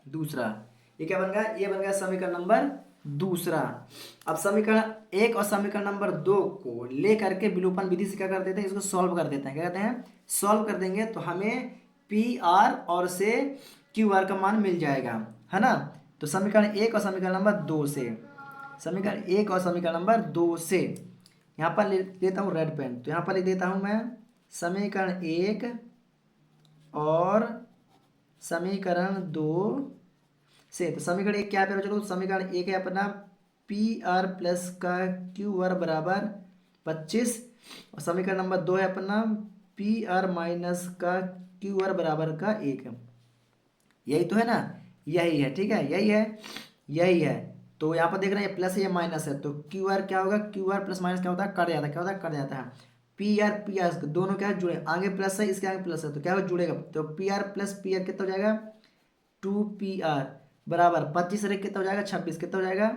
दूसरा। ये क्या बन गया? ये बन गया समीकरण नंबर दूसरा। अब समीकरण एक और समीकरण नंबर दो को लेकर के विलोपन विधि से क्या कर देते हैं? इसको सॉल्व कर देते हैं। क्या कहते हैं? सॉल्व कर देंगे तो हमें पी आर और से क्यू आर का मान मिल जाएगा, है ना। तो समीकरण एक और समीकरण नंबर दो से, समीकरण एक और समीकरण नंबर दो से यहाँ पर लेता हूँ रेड पेन। तो यहाँ पर लिख देता हूँ मैं समीकरण एक और समीकरण दो से। तो समीकरण एक क्या है? चलो समीकरण एक है अपना पी आर प्लस का क्यू आर बराबर 25 और समीकरण नंबर दो है अपना पी आर माइनस का क्यू आर बराबर का 1। यही तो है ना, यही है, ठीक है, यही है, यही है। तो यहाँ पर देख रहे हैं प्लस है या माइनस है, तो क्यू आर क्या होगा? क्यू आर प्लस माइनस क्या होता है? कट जाता है। क्या होता है? कट जाता है। पी आर दोनों क्या है? जुड़े, आगे प्लस है इसके आगे प्लस है तो क्या होगा? जुड़ेगा। तो P R plus P R कितना हो जाएगा? 2 पी आर बराबर 25 से कितना हो जाएगा? 26। कितना हो जाएगा?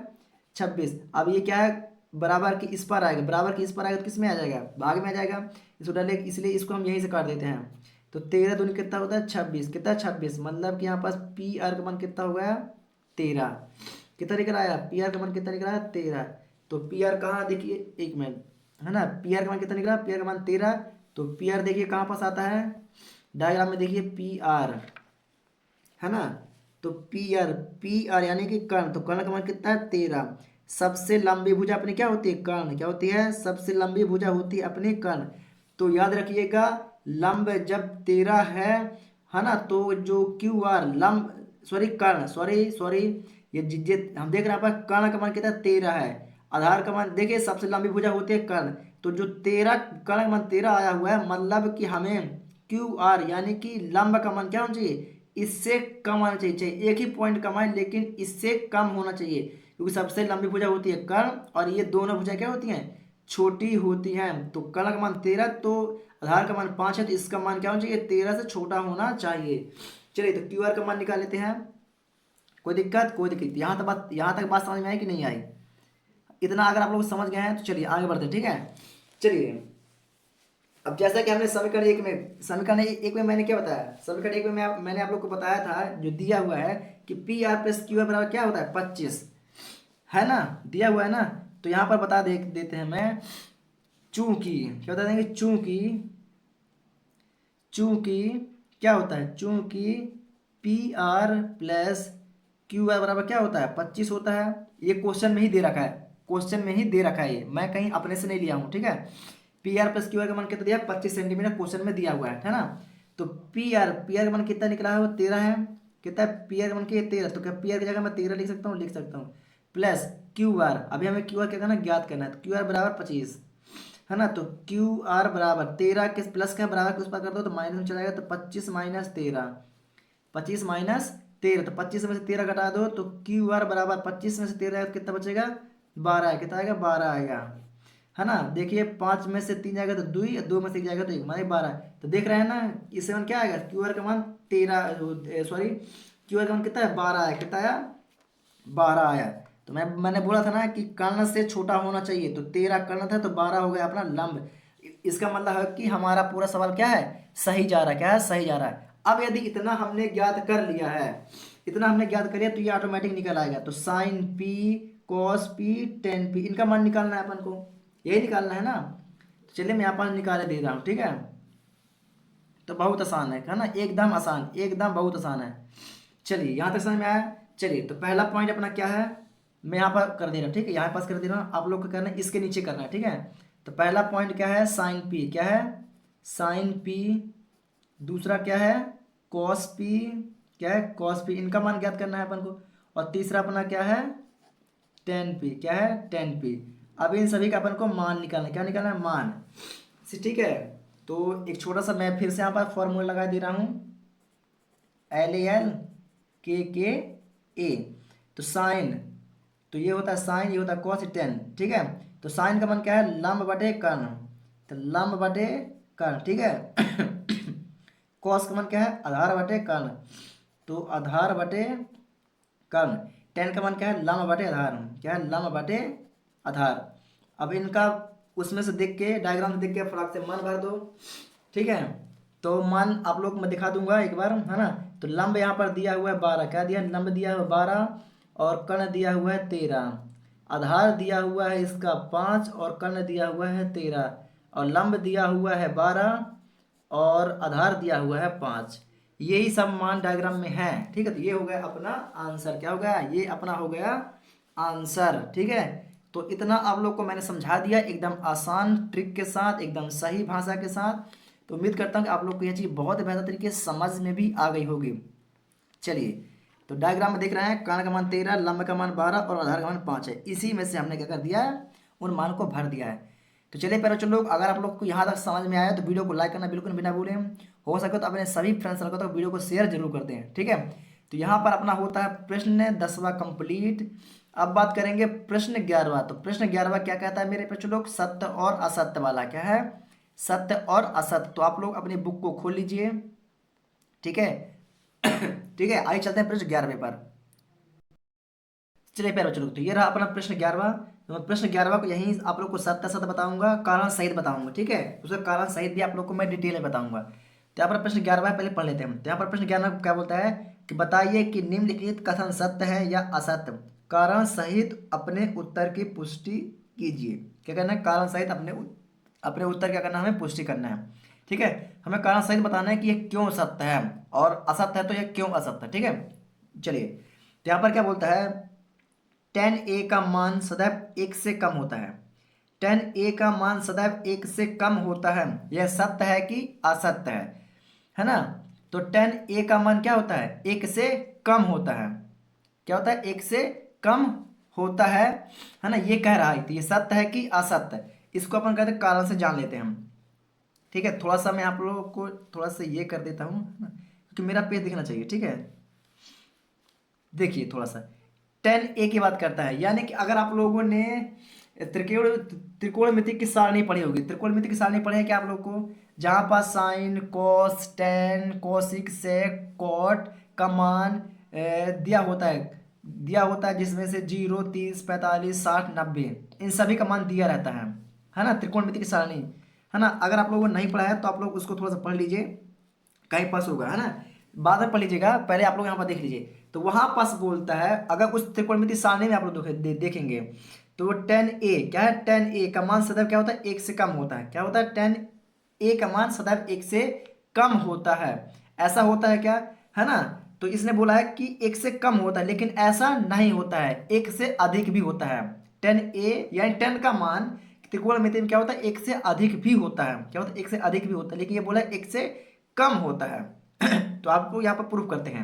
26। अब ये क्या है? बराबर की इस पर आएगा, बराबर की इस पर आएगा तो किस में आ जाएगा? भाग में आ जाएगा। इसको डाले इसलिए इसको हम यहीं से काट देते हैं। तो 13 दूनी कितना होता है? 26। कितना? 26। मतलब कि यहाँ पास पी आर का मान कितना हो गया? 13। कितना निकल आया? पी आर का मान कितना निकला? 13। तो पी आर कहाँ देखिए एक मिनट, है ना, पी आर का मान कितना निकला? पी आर का मान 13। तो पी आर देखिए कहाँ पास आता है डायग्राम में, देखिए पी आर, है ना। तो पी आर यानी कि कर्ण, तो कर्ण का मान कितना है? 13। सबसे लंबी भुजा अपनी क्या होती है? कर्ण। क्या होती है? सबसे लंबी भुजा होती है अपनी कर्ण। तो याद रखिएगा लंब जब 13 है ना, तो जो क्यू आर लंब सॉरी कर्ण सॉरी सॉरी ये हम देख रहे हैं पर कर्ण का मान कितना? 13 है। आधार का मान देखिए सबसे लंबी भुजा होती है कर्ण। तो जो 13 कर्ण का मान 13 आया हुआ है, मतलब कि हमें क्यू आर यानी कि लंब का मान क्या होना चाहिए? इससे कम आना चाहिए। एक ही पॉइंट कम आए लेकिन इससे कम होना चाहिए, क्योंकि सबसे लंबी भुजा होती है कर्ण और ये दोनों भुजा क्या होती हैं? छोटी होती हैं। तो कर्ण का मान 13, तो आधार का मान 5 है, तो इसका मान क्या होना चाहिए? 13 से छोटा होना चाहिए। चलिए तो क्यू आर का मान निकाल लेते हैं। कोई दिक्कत? कोई दिक्कत? यहाँ तक बात समझ में आई कि नहीं आई? इतना अगर आप लोग समझ गए हैं तो चलिए आगे बढ़ते हैं, ठीक है। चलिए अब जैसा कि हमने समीकरण एक में मैंने क्या बताया? समीकरण एक में मैंने आप लोग को बताया था जो दिया हुआ है कि P R plus Q R बराबर क्या होता है? 25, है ना, दिया हुआ है ना। तो यहाँ पर बता देते हैं मैं, चूंकि क्या बता देंगे? चूंकि चूंकि क्या होता है? चूंकि P R plus Q R बराबर क्या होता है? 25 होता है। ये क्वेश्चन में ही दे रखा है, क्वेश्चन में ही दे रखा है, ये मैं कहीं अपने से नहीं लिया हूँ, ठीक है। P are plus Q R का मान कितना दिया? 25 सेंटीमीटर क्वेश्चन में दिया हुआ है ना। तो पी आर का मान कितना निकला है? वो 13 है। कितना है? पी आर का मान क्या? 13। तो क्या पी आर की जगह मैं 13 लिख सकता हूँ? लिख सकता हूँ। प्लस क्यू आर, अभी हमें क्यू आर क्या करना है? ज्ञात करना है। तो क्यू आर बराबर 25, है ना। तो क्यू आर बराबर 13 के प्लस का बराबर के उस पर कर दो तो माइनस में चला जाएगा। तो 25 माइनस 13, 25 माइनस 13, तो 25 में से 13 घटा दो तो क्यू आर बराबर 25 में से 13 है तो कितना बचेगा? 12 है। कितना आएगा? 12 आएगा, है ना। देखिए 5 में से 3 जाएगा तो 2, 2 में से 1 जाएगा तो 1, माने 12। तो देख रहे हैं ना इससे मान क्या आएगा? क्यू आर का मान 13 सॉरी क्यू आर का मान कितना है? 12 है। कितना आया? 12 आया। तो मैंने बोला था ना कि कर्ण से छोटा होना चाहिए, तो 13 कर्ण था तो 12 हो गया अपना लंब। इसका मतलब है कि हमारा पूरा सवाल क्या है? सही जा रहा है। क्या है? सही जा रहा है। अब यदि इतना हमने ज्ञात कर लिया है, इतना हमने ज्ञात कर लिया तो ये ऑटोमेटिक निकल आएगा। तो sine P cos P tan P इनका मान निकालना है अपन को, यही निकालना है ना। तो चलिए मैं यहाँ पर निकाले दे रहा हूँ, ठीक है। तो बहुत आसान है ना, एकदम आसान, एकदम बहुत आसान है। चलिए यहाँ तक समझ में आया। चलिए तो पहला पॉइंट अपना क्या है, मैं यहाँ पर कर दे रहा हूँ, ठीक है, यहाँ पास कर दे रहा हूँ, आप लोग को करना है इसके नीचे करना है, ठीक है। तो पहला पॉइंट क्या है, साइन पी, क्या है, साइन पी। दूसरा क्या है, कॉस पी, क्या है, कॉस पी, इनका मान ज्ञात करना है अपन को। और तीसरा अपना क्या है, टेन पी, क्या है, टेन पी। अब इन सभी का अपन को मान निकालना है, क्या निकालना है, मान ठीक है। तो एक छोटा सा मैं फिर से यहाँ पर फॉर्मूला लगा दे रहा हूँ, एल ए एल के ए। तो साइन, तो ये होता है साइन, ये होता है कॉस, टेन, ठीक है। तो साइन का मान क्या है, लंब बटे कर्ण, तो लंब बटे कर्ण, ठीक है। कॉस का मान क्या है, आधार बटे कर्ण, तो आधार बटे कर्ण। टेन का मान क्या है, लंब बटे आधार, क्या है, लंब बटे आधार। अब इनका उसमें से देख के, डायग्राम से देख के फटाक से मान भर दो, ठीक है। तो मान आप लोग को मैं दिखा दूंगा एक बार, है ना। तो लंब यहाँ पर दिया हुआ है 12, क्या दिया, लंब दिया हुआ है 12, और कर्ण दिया हुआ है 13। आधार दिया हुआ है इसका 5, और कर्ण दिया हुआ है 13, और लंब दिया हुआ है 12, और आधार दिया हुआ है 5। यही सब मान डायग्राम में है, ठीक है। तो ये हो गया अपना आंसर, क्या हो गया, ये अपना हो गया आंसर, ठीक है। तो इतना आप लोग को मैंने समझा दिया एकदम आसान ट्रिक के साथ, एकदम सही भाषा के साथ। तो उम्मीद करता हूँ कि आप लोग को यह चीज़ बहुत बेहतर तरीके से समझ में भी आ गई होगी। चलिए, तो डायग्राम में देख रहे हैं, कर्ण का मान 13, लंब का मान 12, और आधार का मान 5 है। इसी में से हमने क्या कर दिया है, उन मान को भर दिया है। तो चलिए पैरों लोग, अगर आप लोग को यहाँ तक समझ में आया तो वीडियो को लाइक करना बिल्कुल बिना भूलें। हो सके तो अपने सभी फ्रेंड्स सर्कल तक वीडियो को शेयर जरूर करते हैं, ठीक है। तो यहाँ पर अपना होता है प्रश्न 10वां कंप्लीट। अब बात करेंगे प्रश्न 11वां। तो प्रश्न 11वां क्या कहता है मेरे बच्चों लोग, सत्य और असत्य वाला, क्या है, सत्य और असत्य। तो आप लोग अपनी बुक को खोल लीजिए, ठीक है। ठीक है, आइए चलते हैं प्रश्न 11वें पर। चलिए प्यारे बच्चों लोग, तो ये रहा अपना प्रश्न 11वां। तो मैं प्रश्न 11वां को यहीं आप लोग को सत्य सत्य बताऊंगा, कारण सहित बताऊंगा, ठीक है। उसका कारण सहित भी आप लोग को मैं डिटेल में बताऊंगा। तो यहाँ पर प्रश्न 11वां है, पहले पढ़ लेते हैं। तो यहाँ पर प्रश्न 11वां क्या बोलता है कि बताइए कि निम्नलिखित कथन सत्य है या असत्य, कारण सहित अपने उत्तर की पुष्टि कीजिए। क्या करना है, कारण सहित अपने अपने उत्तर क्या करना है, हमें पुष्टि करना है, ठीक है। हमें कारण सहित बताना है कि ये क्यों सत्य है, और असत्य है तो ये क्यों असत्य है, ठीक है। चलिए, तो यहाँ पर क्या बोलता है, टेन ए का मान सदैव एक से कम होता है। टेन ए का मान सदैव एक से कम होता है, यह सत्य है कि असत्य है ना। तो टेन ए का मान क्या होता है, एक से कम होता है, क्या होता है, एक से कम होता है ना, ये कह रहा है। तो ये सत्य है कि असत्य, इसको अपन कहते हैं कारण से जान लेते हैं हम, ठीक है। थोड़ा सा मैं आप लोगों को थोड़ा सा ये कर देता हूँ ना, क्योंकि मेरा पेज दिखना चाहिए, ठीक है। देखिए थोड़ा सा, टेन ए की बात करता है, यानी कि अगर आप लोगों ने त्रिकोण त्रिकोणमिति की सारणी पढ़ी होगी, त्रिकोणमिति की सारणी पढ़ी है क्या आप लोग को, जहाँ पास sine cos tan cosec sec cot का मान दिया होता है जिसमें से 0 30 45 60 90, इन सभी का मान दिया रहता है ना, त्रिकोणमिति की सारणी, है ना। अगर आप लोगों ने नहीं पढ़ा है तो आप लोग उसको थोड़ा सा पढ़ लीजिए, कहीं पास होगा, है ना। बाद में पढ़ लीजिएगा, पहले आप लोग यहाँ पर देख लीजिए। तो वहां पास बोलता है, अगर उस त्रिकोणमिति सारणी में आप लोग देखेंगे, तो टेन ए क्या है, टेन ए का मान सदैव क्या होता है, एक से कम होता है, क्या होता है, टेन ए का मान सदैव एक से कम होता है। ऐसा होता है क्या, है ना। तो इसने बोला है कि एक से कम होता है, लेकिन ऐसा नहीं होता है, एक से अधिक भी होता है। टेन ए यानी टेन का मान त्रिकोणमिति में क्या होता है, एक से अधिक भी होता है, क्या होता है, एक से अधिक भी होता है, लेकिन ये बोला है एक से कम होता है। तो आपको यहाँ पर प्रूफ करते हैं,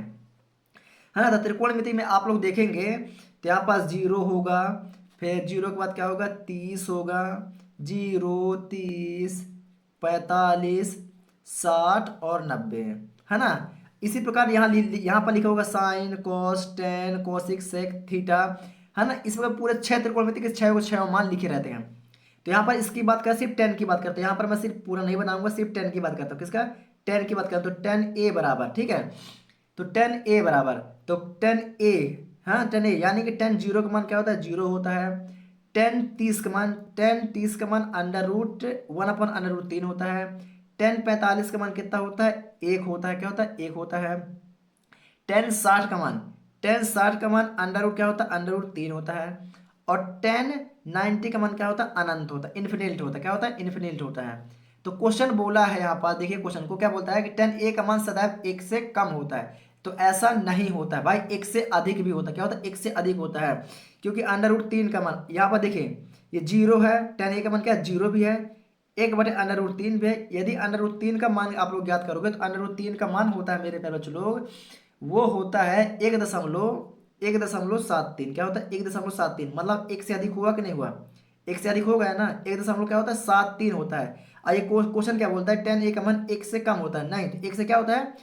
है ना। तो त्रिकोणमिति में आप लोग देखेंगे तो यहाँ पास 0 होगा, फिर 0 के बाद क्या होगा, 30 होगा, 0 30 45 60 और 90, है ना। इसी प्रकार यहाँ पर लिखा होगा sine cos tan cosec sec theta, है ना। इस प्रकार पूरे 6 त्रिकोणमिति के 6 मान लिखे रहते हैं। तो यहाँ पर इसकी बात करें, सिर्फ 10 की बात करते हैं, यहाँ पर मैं सिर्फ पूरा नहीं बनाऊंगा, सिर्फ 10 की बात करता हूँ, किसका, 10 की बात करता हूँ। तो 10 ए बराबर, ठीक है। तो 10 ए बराबर, तो 10 ए, हाँ 10 ए, यानी कि 10 0 का मान क्या होता है, 0 होता है। 10 30 का मान √1/√3 होता है। 10 45 का मान कितना होता है, 1 होता है, क्या होता है, 1 होता है। 10 60 का मान अंडर रूट क्या होता है, √3 होता है। और 10 90 का मान क्या होता है, अनंत होता है, इन्फिनिट होता है, क्या होता है, इन्फिनिट होता है। तो क्वेश्चन बोला है यहाँ पर, देखिए क्वेश्चन को क्या बोलता है कि 10a का मान सदैव 1 से कम होता है। तो ऐसा नहीं होता है भाई, 1 से अधिक भी होता है। क्या होता है? 1 से अधिक होता है, क्योंकि अंडर रूट 3 का मान यहाँ पर देखिए ये 0 है, 10a का मान क्या है? 0 भी है, 1/√3 भी है। यदि अंडर रूट 3 का मान आप लोग ज्ञात करोगे तो अंडर रूट 3 का मान होता है मेरे प्यारे बच्चों लोग, वो होता है 1.73। क्या होता है? 1.73, मतलब 1 से अधिक हुआ कि नहीं हुआ? 1 से अधिक हो गया ना। 1 दशमलव क्या होता है? 73 होता है। और ये क्वेश्चन क्या बोलता है? 10a का मान 1 से कम होता है। नहीं, तो 1 से क्या होता है?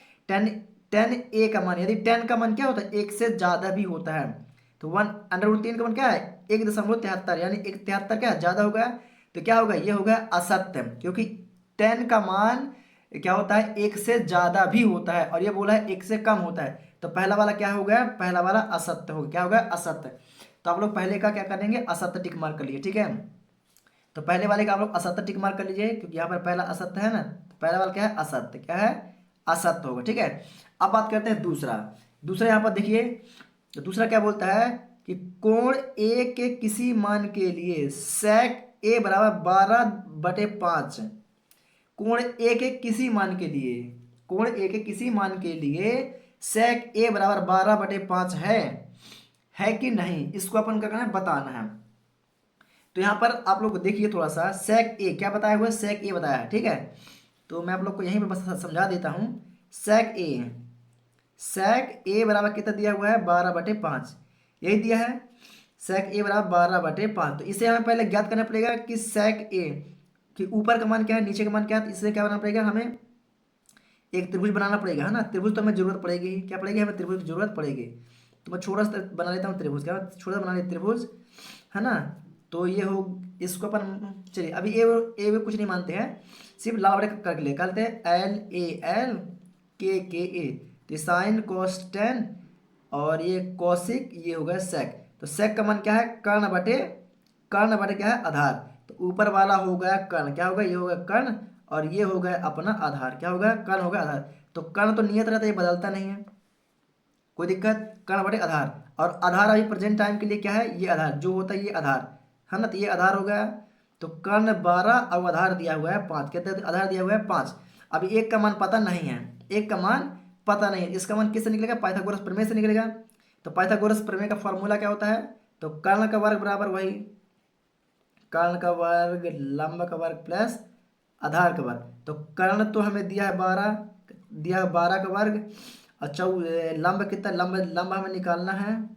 10a का मान, यदि 10 का मान क्या होता है? 1 से ज्यादा भी होता है। तो 1 अंडर रूट 3 का मान क्या है? 1.73, यानी 1.73 क्या है? ज्यादा हो गया। तो क्या होगा? ये होगा असत्य, क्योंकि 10 का मान क्या होता है? 1 से ज्यादा भी होता है, और ये बोला है 1 से कम होता है। तो पहला वाला क्या हो गया? पहला वाला असत्य हो गया। क्या हो गया? असत्य। तो आप लोग पहले का क्या करेंगे? असत्य टिक मार्क कर लीजिए, ठीक है। तो पहले वाले का आप लोग असत्य टिक मार्क कर लीजिए, क्योंकि यहाँ पर पहला असत्य है ना। तो पहला वाला क्या है? असत्य। क्या है? असत्य होगा, ठीक है। अब बात करते हैं दूसरा। दूसरा यहाँ पर देखिए, तो दूसरा क्या बोलता है कि कोण ए के किसी मान के लिए sec a बराबर 12/5। कोण ए के किसी मान के लिए, कोण ए के किसी मान के लिए sec a बराबर 12/5 है कि नहीं, इसको अपन क्या करना है? बताना है। तो यहाँ पर आप लोग देखिए थोड़ा सा, sec a क्या बताया हुआ है? sec a बताया है, ठीक है। तो मैं आप लोग को यहीं पे बस समझा देता हूँ। sec a बराबर कितना दिया हुआ है? 12/5, यही दिया है। sec a बराबर 12/5। तो इसे हमें पहले ज्ञात करना पड़ेगा कि sec a कि ऊपर का मान क्या है, नीचे का मान क्या है। तो इससे क्या बनाना पड़ेगा? हमें एक त्रिभुज बनाना पड़ेगा, है ना। त्रिभुज तो हमें जरूरत पड़ेगी ही। क्या पड़ेगी? हमें त्रिभुज की जरूरत पड़ेगी। तो मैं छोटा सा बना लेता हूँ त्रिभुज, क्या छोटा बना लेते त्रिभुज, है ना। तो ये हो, इसको अपन चलिए अभी ए कुछ नहीं मानते हैं, सिर्फ लाल बड़े करके ले करते हैं LAL KKA। तो साइन कोस्टेन और ये कौशिक, ये हो गया सेक। तो सेक का मान क्या है? कर्ण बटे क्या है? आधार। तो ऊपर वाला हो गया कर्ण, क्या होगा? ये हो गया कर्ण, और ये हो गया अपना आधार। क्या हो गया? कर्ण हो गया आधार। तो कर्ण तो नियत रहता है, ये बदलता नहीं है, कोई दिक्कत। कर्ण बटे आधार, और आधार अभी प्रेजेंट टाइम के लिए क्या है? ये आधार जो होता है, ये आधार है ना। तो ये आधार हो गया। तो कर्ण 12 और आधार दिया हुआ है 5। कहते हैं आधार दिया हुआ है 5। अभी एक का मान पता नहीं है, एक का मान पता नहीं है। इसका मान किससे निकलेगा? पाइथागोरस प्रमेय से निकलेगा। तो पाइथागोरस प्रमेय का फॉर्मूला क्या होता है? तो कर्ण का वर्ग बराबर वही कर्ण का वर्ग लंब का वर्ग प्लस आधार का वर्ग। तो कर्ण तो हमें दिया है 12, दिया है 12 का वर्ग, और लंब कितना? लंब हमें निकालना है,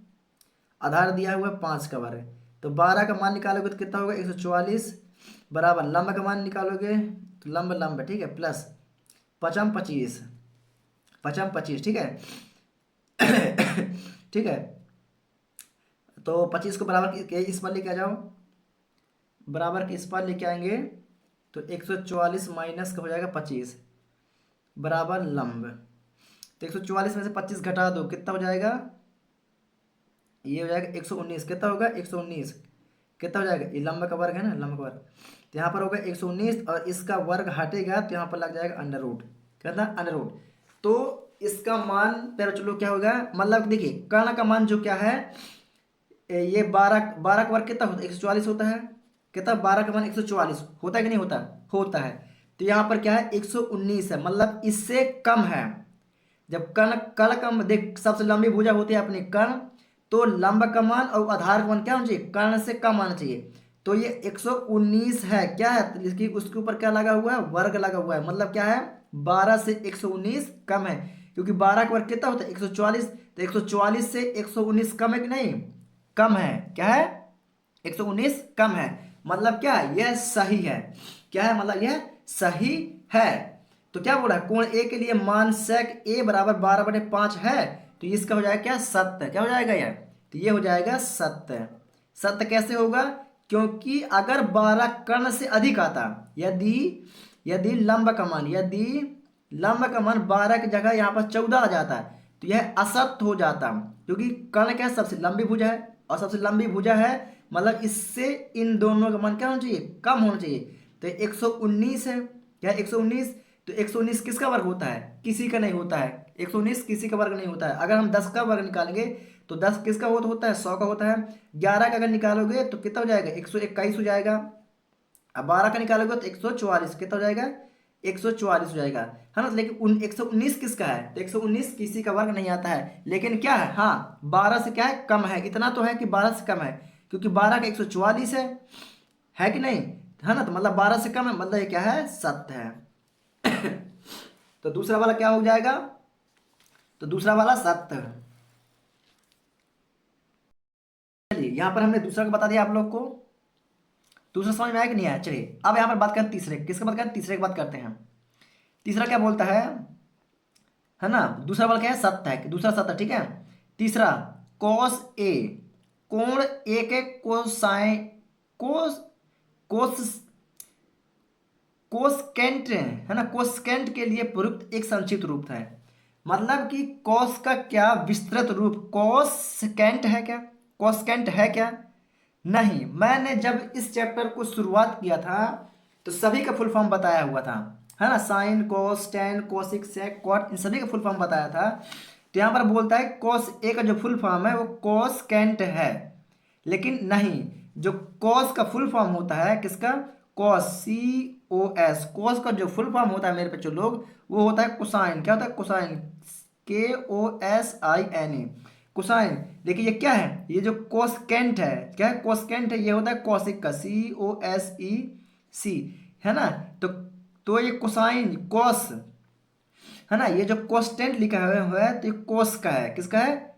आधार दिया हुआ है 5 का वर्ग। तो 12 का मान निकालोगे तो कितना होगा? 144 बराबर लंब का मान निकालोगे तो लंब लंब, ठीक है, प्लस पचम 25, पचम 25, ठीक है। ठीक है। तो 25 को बराबर इस पर लेके आ जाओ, बराबर के इस पर लेके आएंगे तो 144 माइनस का हो जाएगा 25 बराबर लंब। तो 144 में से 25 घटा दो, कितना हो जाएगा? ये हो जाएगा 119। कितना होगा? 119। कितना हो जाएगा? ये लंब का वर्ग है ना, लंब का वर्ग। तो यहाँ पर होगा 119, और इसका वर्ग हटेगा तो यहाँ पर लग जाएगा अंडर रूट। कहता है अंडर रूट। तो इसका मान तेरा चलो क्या होगा? मतलब देखिए कर्ण का मान जो क्या है, ये 12 का वर्ग कितना होता है? 144 होता है। कितना? 12 का मान 144 होता है कि नहीं होता? होता है। तो यहाँ पर क्या है? 119 है, मतलब इससे कम है। जब कर्ण कर्ण का देख, सबसे लंबी भुजा होती है अपनी कर्ण, तो लंब का मान और आधार का मान क्या होना चाहिए? कर्ण से कम आना चाहिए। तो ये 119 है, क्या है? तो इसकी उसके ऊपर क्या लगा हुआ है? वर्ग लगा हुआ है, मतलब क्या है? 12 से 119 कम है, क्योंकि 12 का वर्ग कितना होता है? 144। तो 144 से 119 कम है कि नहीं? कम है। क्या है? 119 कम है, मतलब क्या है? यह सही है। क्या है? मतलब यह सही है। तो क्या बोला? कोण ए के लिए मान sec a बराबर 12/5 है। तो इसका हो जाएगा क्या? सत्य। क्या हो जाएगा यह? तो ये हो जाएगा सत्य। सत्य कैसे होगा? क्योंकि अगर 12 कर्ण से अधिक आता, यदि यदि लंब का मान, यदि लंब का मान 12 की जगह यहाँ पर 14 आ जाता है, तो यह असत्य हो जाता, क्योंकि कर्ण क्या है? सबसे लंबी भुजा है, और सबसे लंबी भुजा है, मतलब इससे इन दोनों का मान क्या होना चाहिए? कम होना चाहिए। तो 119 है। क्या? 119। तो 119 किसका वर्ग होता है? किसी का नहीं होता है। 119 किसी का वर्ग नहीं होता है। अगर हम 10 का वर्ग निकालेंगे तो 10 किसका होता है? 100 का होता है। 11 का अगर निकालोगे तो कितना हो जाएगा? 121 हो जाएगा। अब 12 का निकालोगे तो 144 कितना हो जाएगा, 144 हो जाएगा, है ना। लेकिन 119 किसका है, तो 119 किसी का वर्ग नहीं आता है, लेकिन क्या है, हाँ 12 से क्या है, कम है, इतना तो है कि 12 से कम है, क्योंकि 12 का 144 है कि नहीं, है ना। तो मतलब 12 से कम है, मतलब ये क्या है, सत्य है। तो दूसरा वाला क्या हो जाएगा, तो दूसरा वाला सत्य है। चलिए यहाँ पर हमने दूसरा को बता दिया आप लोग को, दूसरा समझ में आया कि नहीं आया। चलिए अब यहाँ पर बात करें तीसरे, किसका बात करें, तीसरे की बात करते हैं। तीसरा क्या बोलता है ना, दूसरा वाला क्या है, सत्य है, दूसरा सत्य, ठीक है। तीसरा कॉस ए, कोण ए के कोसाइन, कोस कोस कोसकेंट है ना, कोसकेंट के लिए प्रयुक्त एक संक्षिप्त रूप है। मतलब कि कॉस का क्या विस्तृत रूप, कोसकेंट है क्या, कोसकेंट है क्या, नहीं। मैंने जब इस चैप्टर को शुरुआत किया था तो सभी का फुल फॉर्म बताया हुआ था, है ना, sine cos tan cosec sec cot, इन सभी का फुल फॉर्म बताया था। तो यहाँ पर बोलता है कॉस ए का जो फुल फॉर्म है वो कोसकेंट है, लेकिन नहीं, जो कॉस का फुल फॉर्म होता है किसका, कॉस, COS, कॉस का जो फुल फॉर्म होता है मेरे बच्चों लोग, वो होता है कोसाइन, क्या होता है, कोसाइन, KOSIN, कोसाइन। देखिए ये क्या है, ये जो कोसकेंट है, क्या है, कोसकेंट है, ये होता है कॉसिक का, COSEC, है ना। तो ये कोसाइन कॉस, है ना, ये जो कोस्टेंट लिखा हुआ है तो ये कोस का है, किसका है,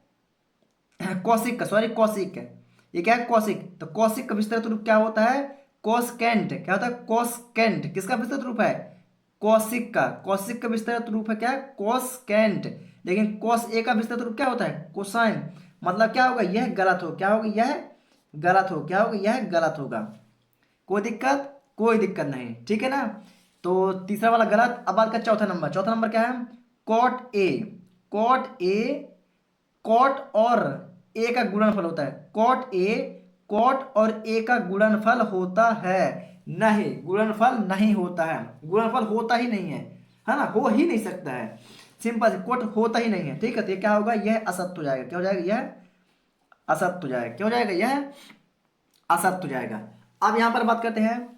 कौशिक का, सॉरी कौशिक है, ये क्या है, कौशिक। तो कौशिक का विस्तृत रूप क्या होता है, कोसकेंट, क्या होता है, कोसकेंट, किसका विस्तृत रूप है, कौशिक का, कौशिक का विस्तृत रूप है क्या, कोसकेंट। लेकिन कोस ए का विस्तृत रूप क्या होता है, कोसाइन। मतलब क्या होगा, यह गलत हो, क्या होगा, यह गलत हो, क्या होगा, यह गलत होगा। कोई दिक्कत, कोई दिक्कत नहीं, ठीक है ना। तो तीसरा वाला गलत। अब बात का चौथा नंबर, चौथा नंबर क्या है, cot A, cot A, cot और ए का गुणनफल होता है, कॉट ए, कॉट और ए का गुणनफल होता है, नहीं, गुणनफल नहीं होता है, गुणनफल होता ही नहीं है ना, हो ही नहीं सकता है, सिंपल, कॉट होता ही नहीं है, ठीक है। तो ये क्या होगा, यह असत्य हो जाएगा, क्या हो जाएगा, यह असत्य हो जाएगा, क्या हो जाएगा, यह असत्य हो जाएगा। अब यहां पर बात करते हैं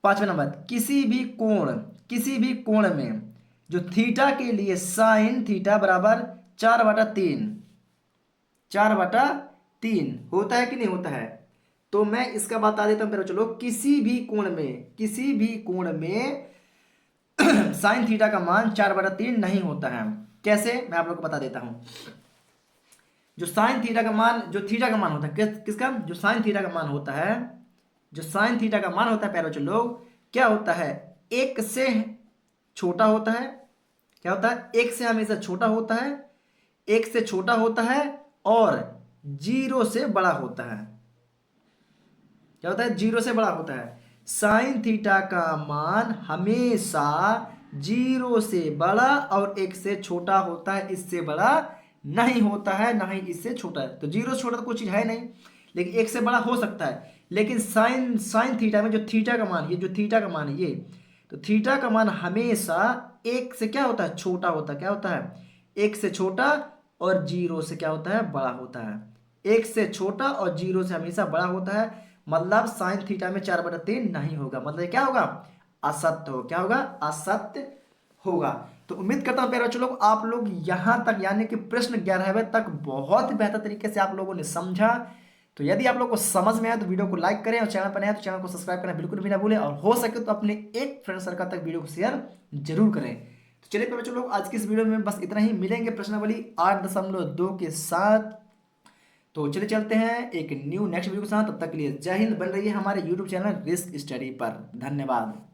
पांचवें नंबर, किसी भी कोण में जो थीटा के लिए साइन थीटा बराबर 4/3, 4/3 होता है कि नहीं होता है। तो मैं इसका बता देता हूं, चलो, किसी भी कोण में, किसी भी कोण में साइन थीटा का मान 4/3 नहीं होता है। कैसे, मैं आप लोग को बता देता हूं। जो साइन थीटा का मान, जो थीटा का मान होता है, किसका, जो साइन थीटा का मान होता है, जो साइन थीटा का मान होता है प्यारे बच्चों लोग, क्या होता है, एक से छोटा होता है, क्या होता है, एक से हमेशा छोटा होता है, एक से छोटा होता है, और 0 से बड़ा होता है, क्या होता है, 0 से बड़ा होता है। साइन थीटा का मान हमेशा 0 से बड़ा और 1 से छोटा होता है, इससे बड़ा नहीं होता है, ना ही इससे छोटा है। तो 0 से छोटा तो कोई चीज है नहीं, लेकिन 1 से बड़ा हो सकता है। लेकिन साइन साइन थीटा में जो थीटा का मान, ये जो थीटा का मान है ये, तो थीटा का मान हमेशा 1 से क्या होता है, छोटा होता है, क्या होता है, 1 से छोटा, और 0 से क्या होता है, बड़ा होता है। 1 से छोटा और 0 से हमेशा बड़ा होता है, मतलब साइन थीटा में 4/3 नहीं होगा, मतलब क्या होगा, असत्य हो, क्या होगा, असत्य होगा। तो उम्मीद करता हूं प्यारे बच्चों लोग, आप लोग यहां तक यानी कि प्रश्न 11वें तक बहुत बेहतर तरीके से आप लोगों ने समझा। तो यदि आप लोग को समझ में आया तो वीडियो को लाइक करें, और चैनल पर नया तो चैनल को सब्सक्राइब करना बिल्कुल भी ना भूलें, और हो सके तो अपने एक फ्रेंड सर्कल तक वीडियो को शेयर जरूर करें। तो चलिए प्यारे बच्चों लोग, आज की इस वीडियो में बस इतना ही, मिलेंगे प्रश्नावली 8.2 के साथ। तो चले चलते हैं एक न्यू नेक्स्ट वीडियो के साथ, तब तक के लिए जय हिंद। बन रही है हमारे यूट्यूब चैनल रिस्क स्टडी पर। धन्यवाद।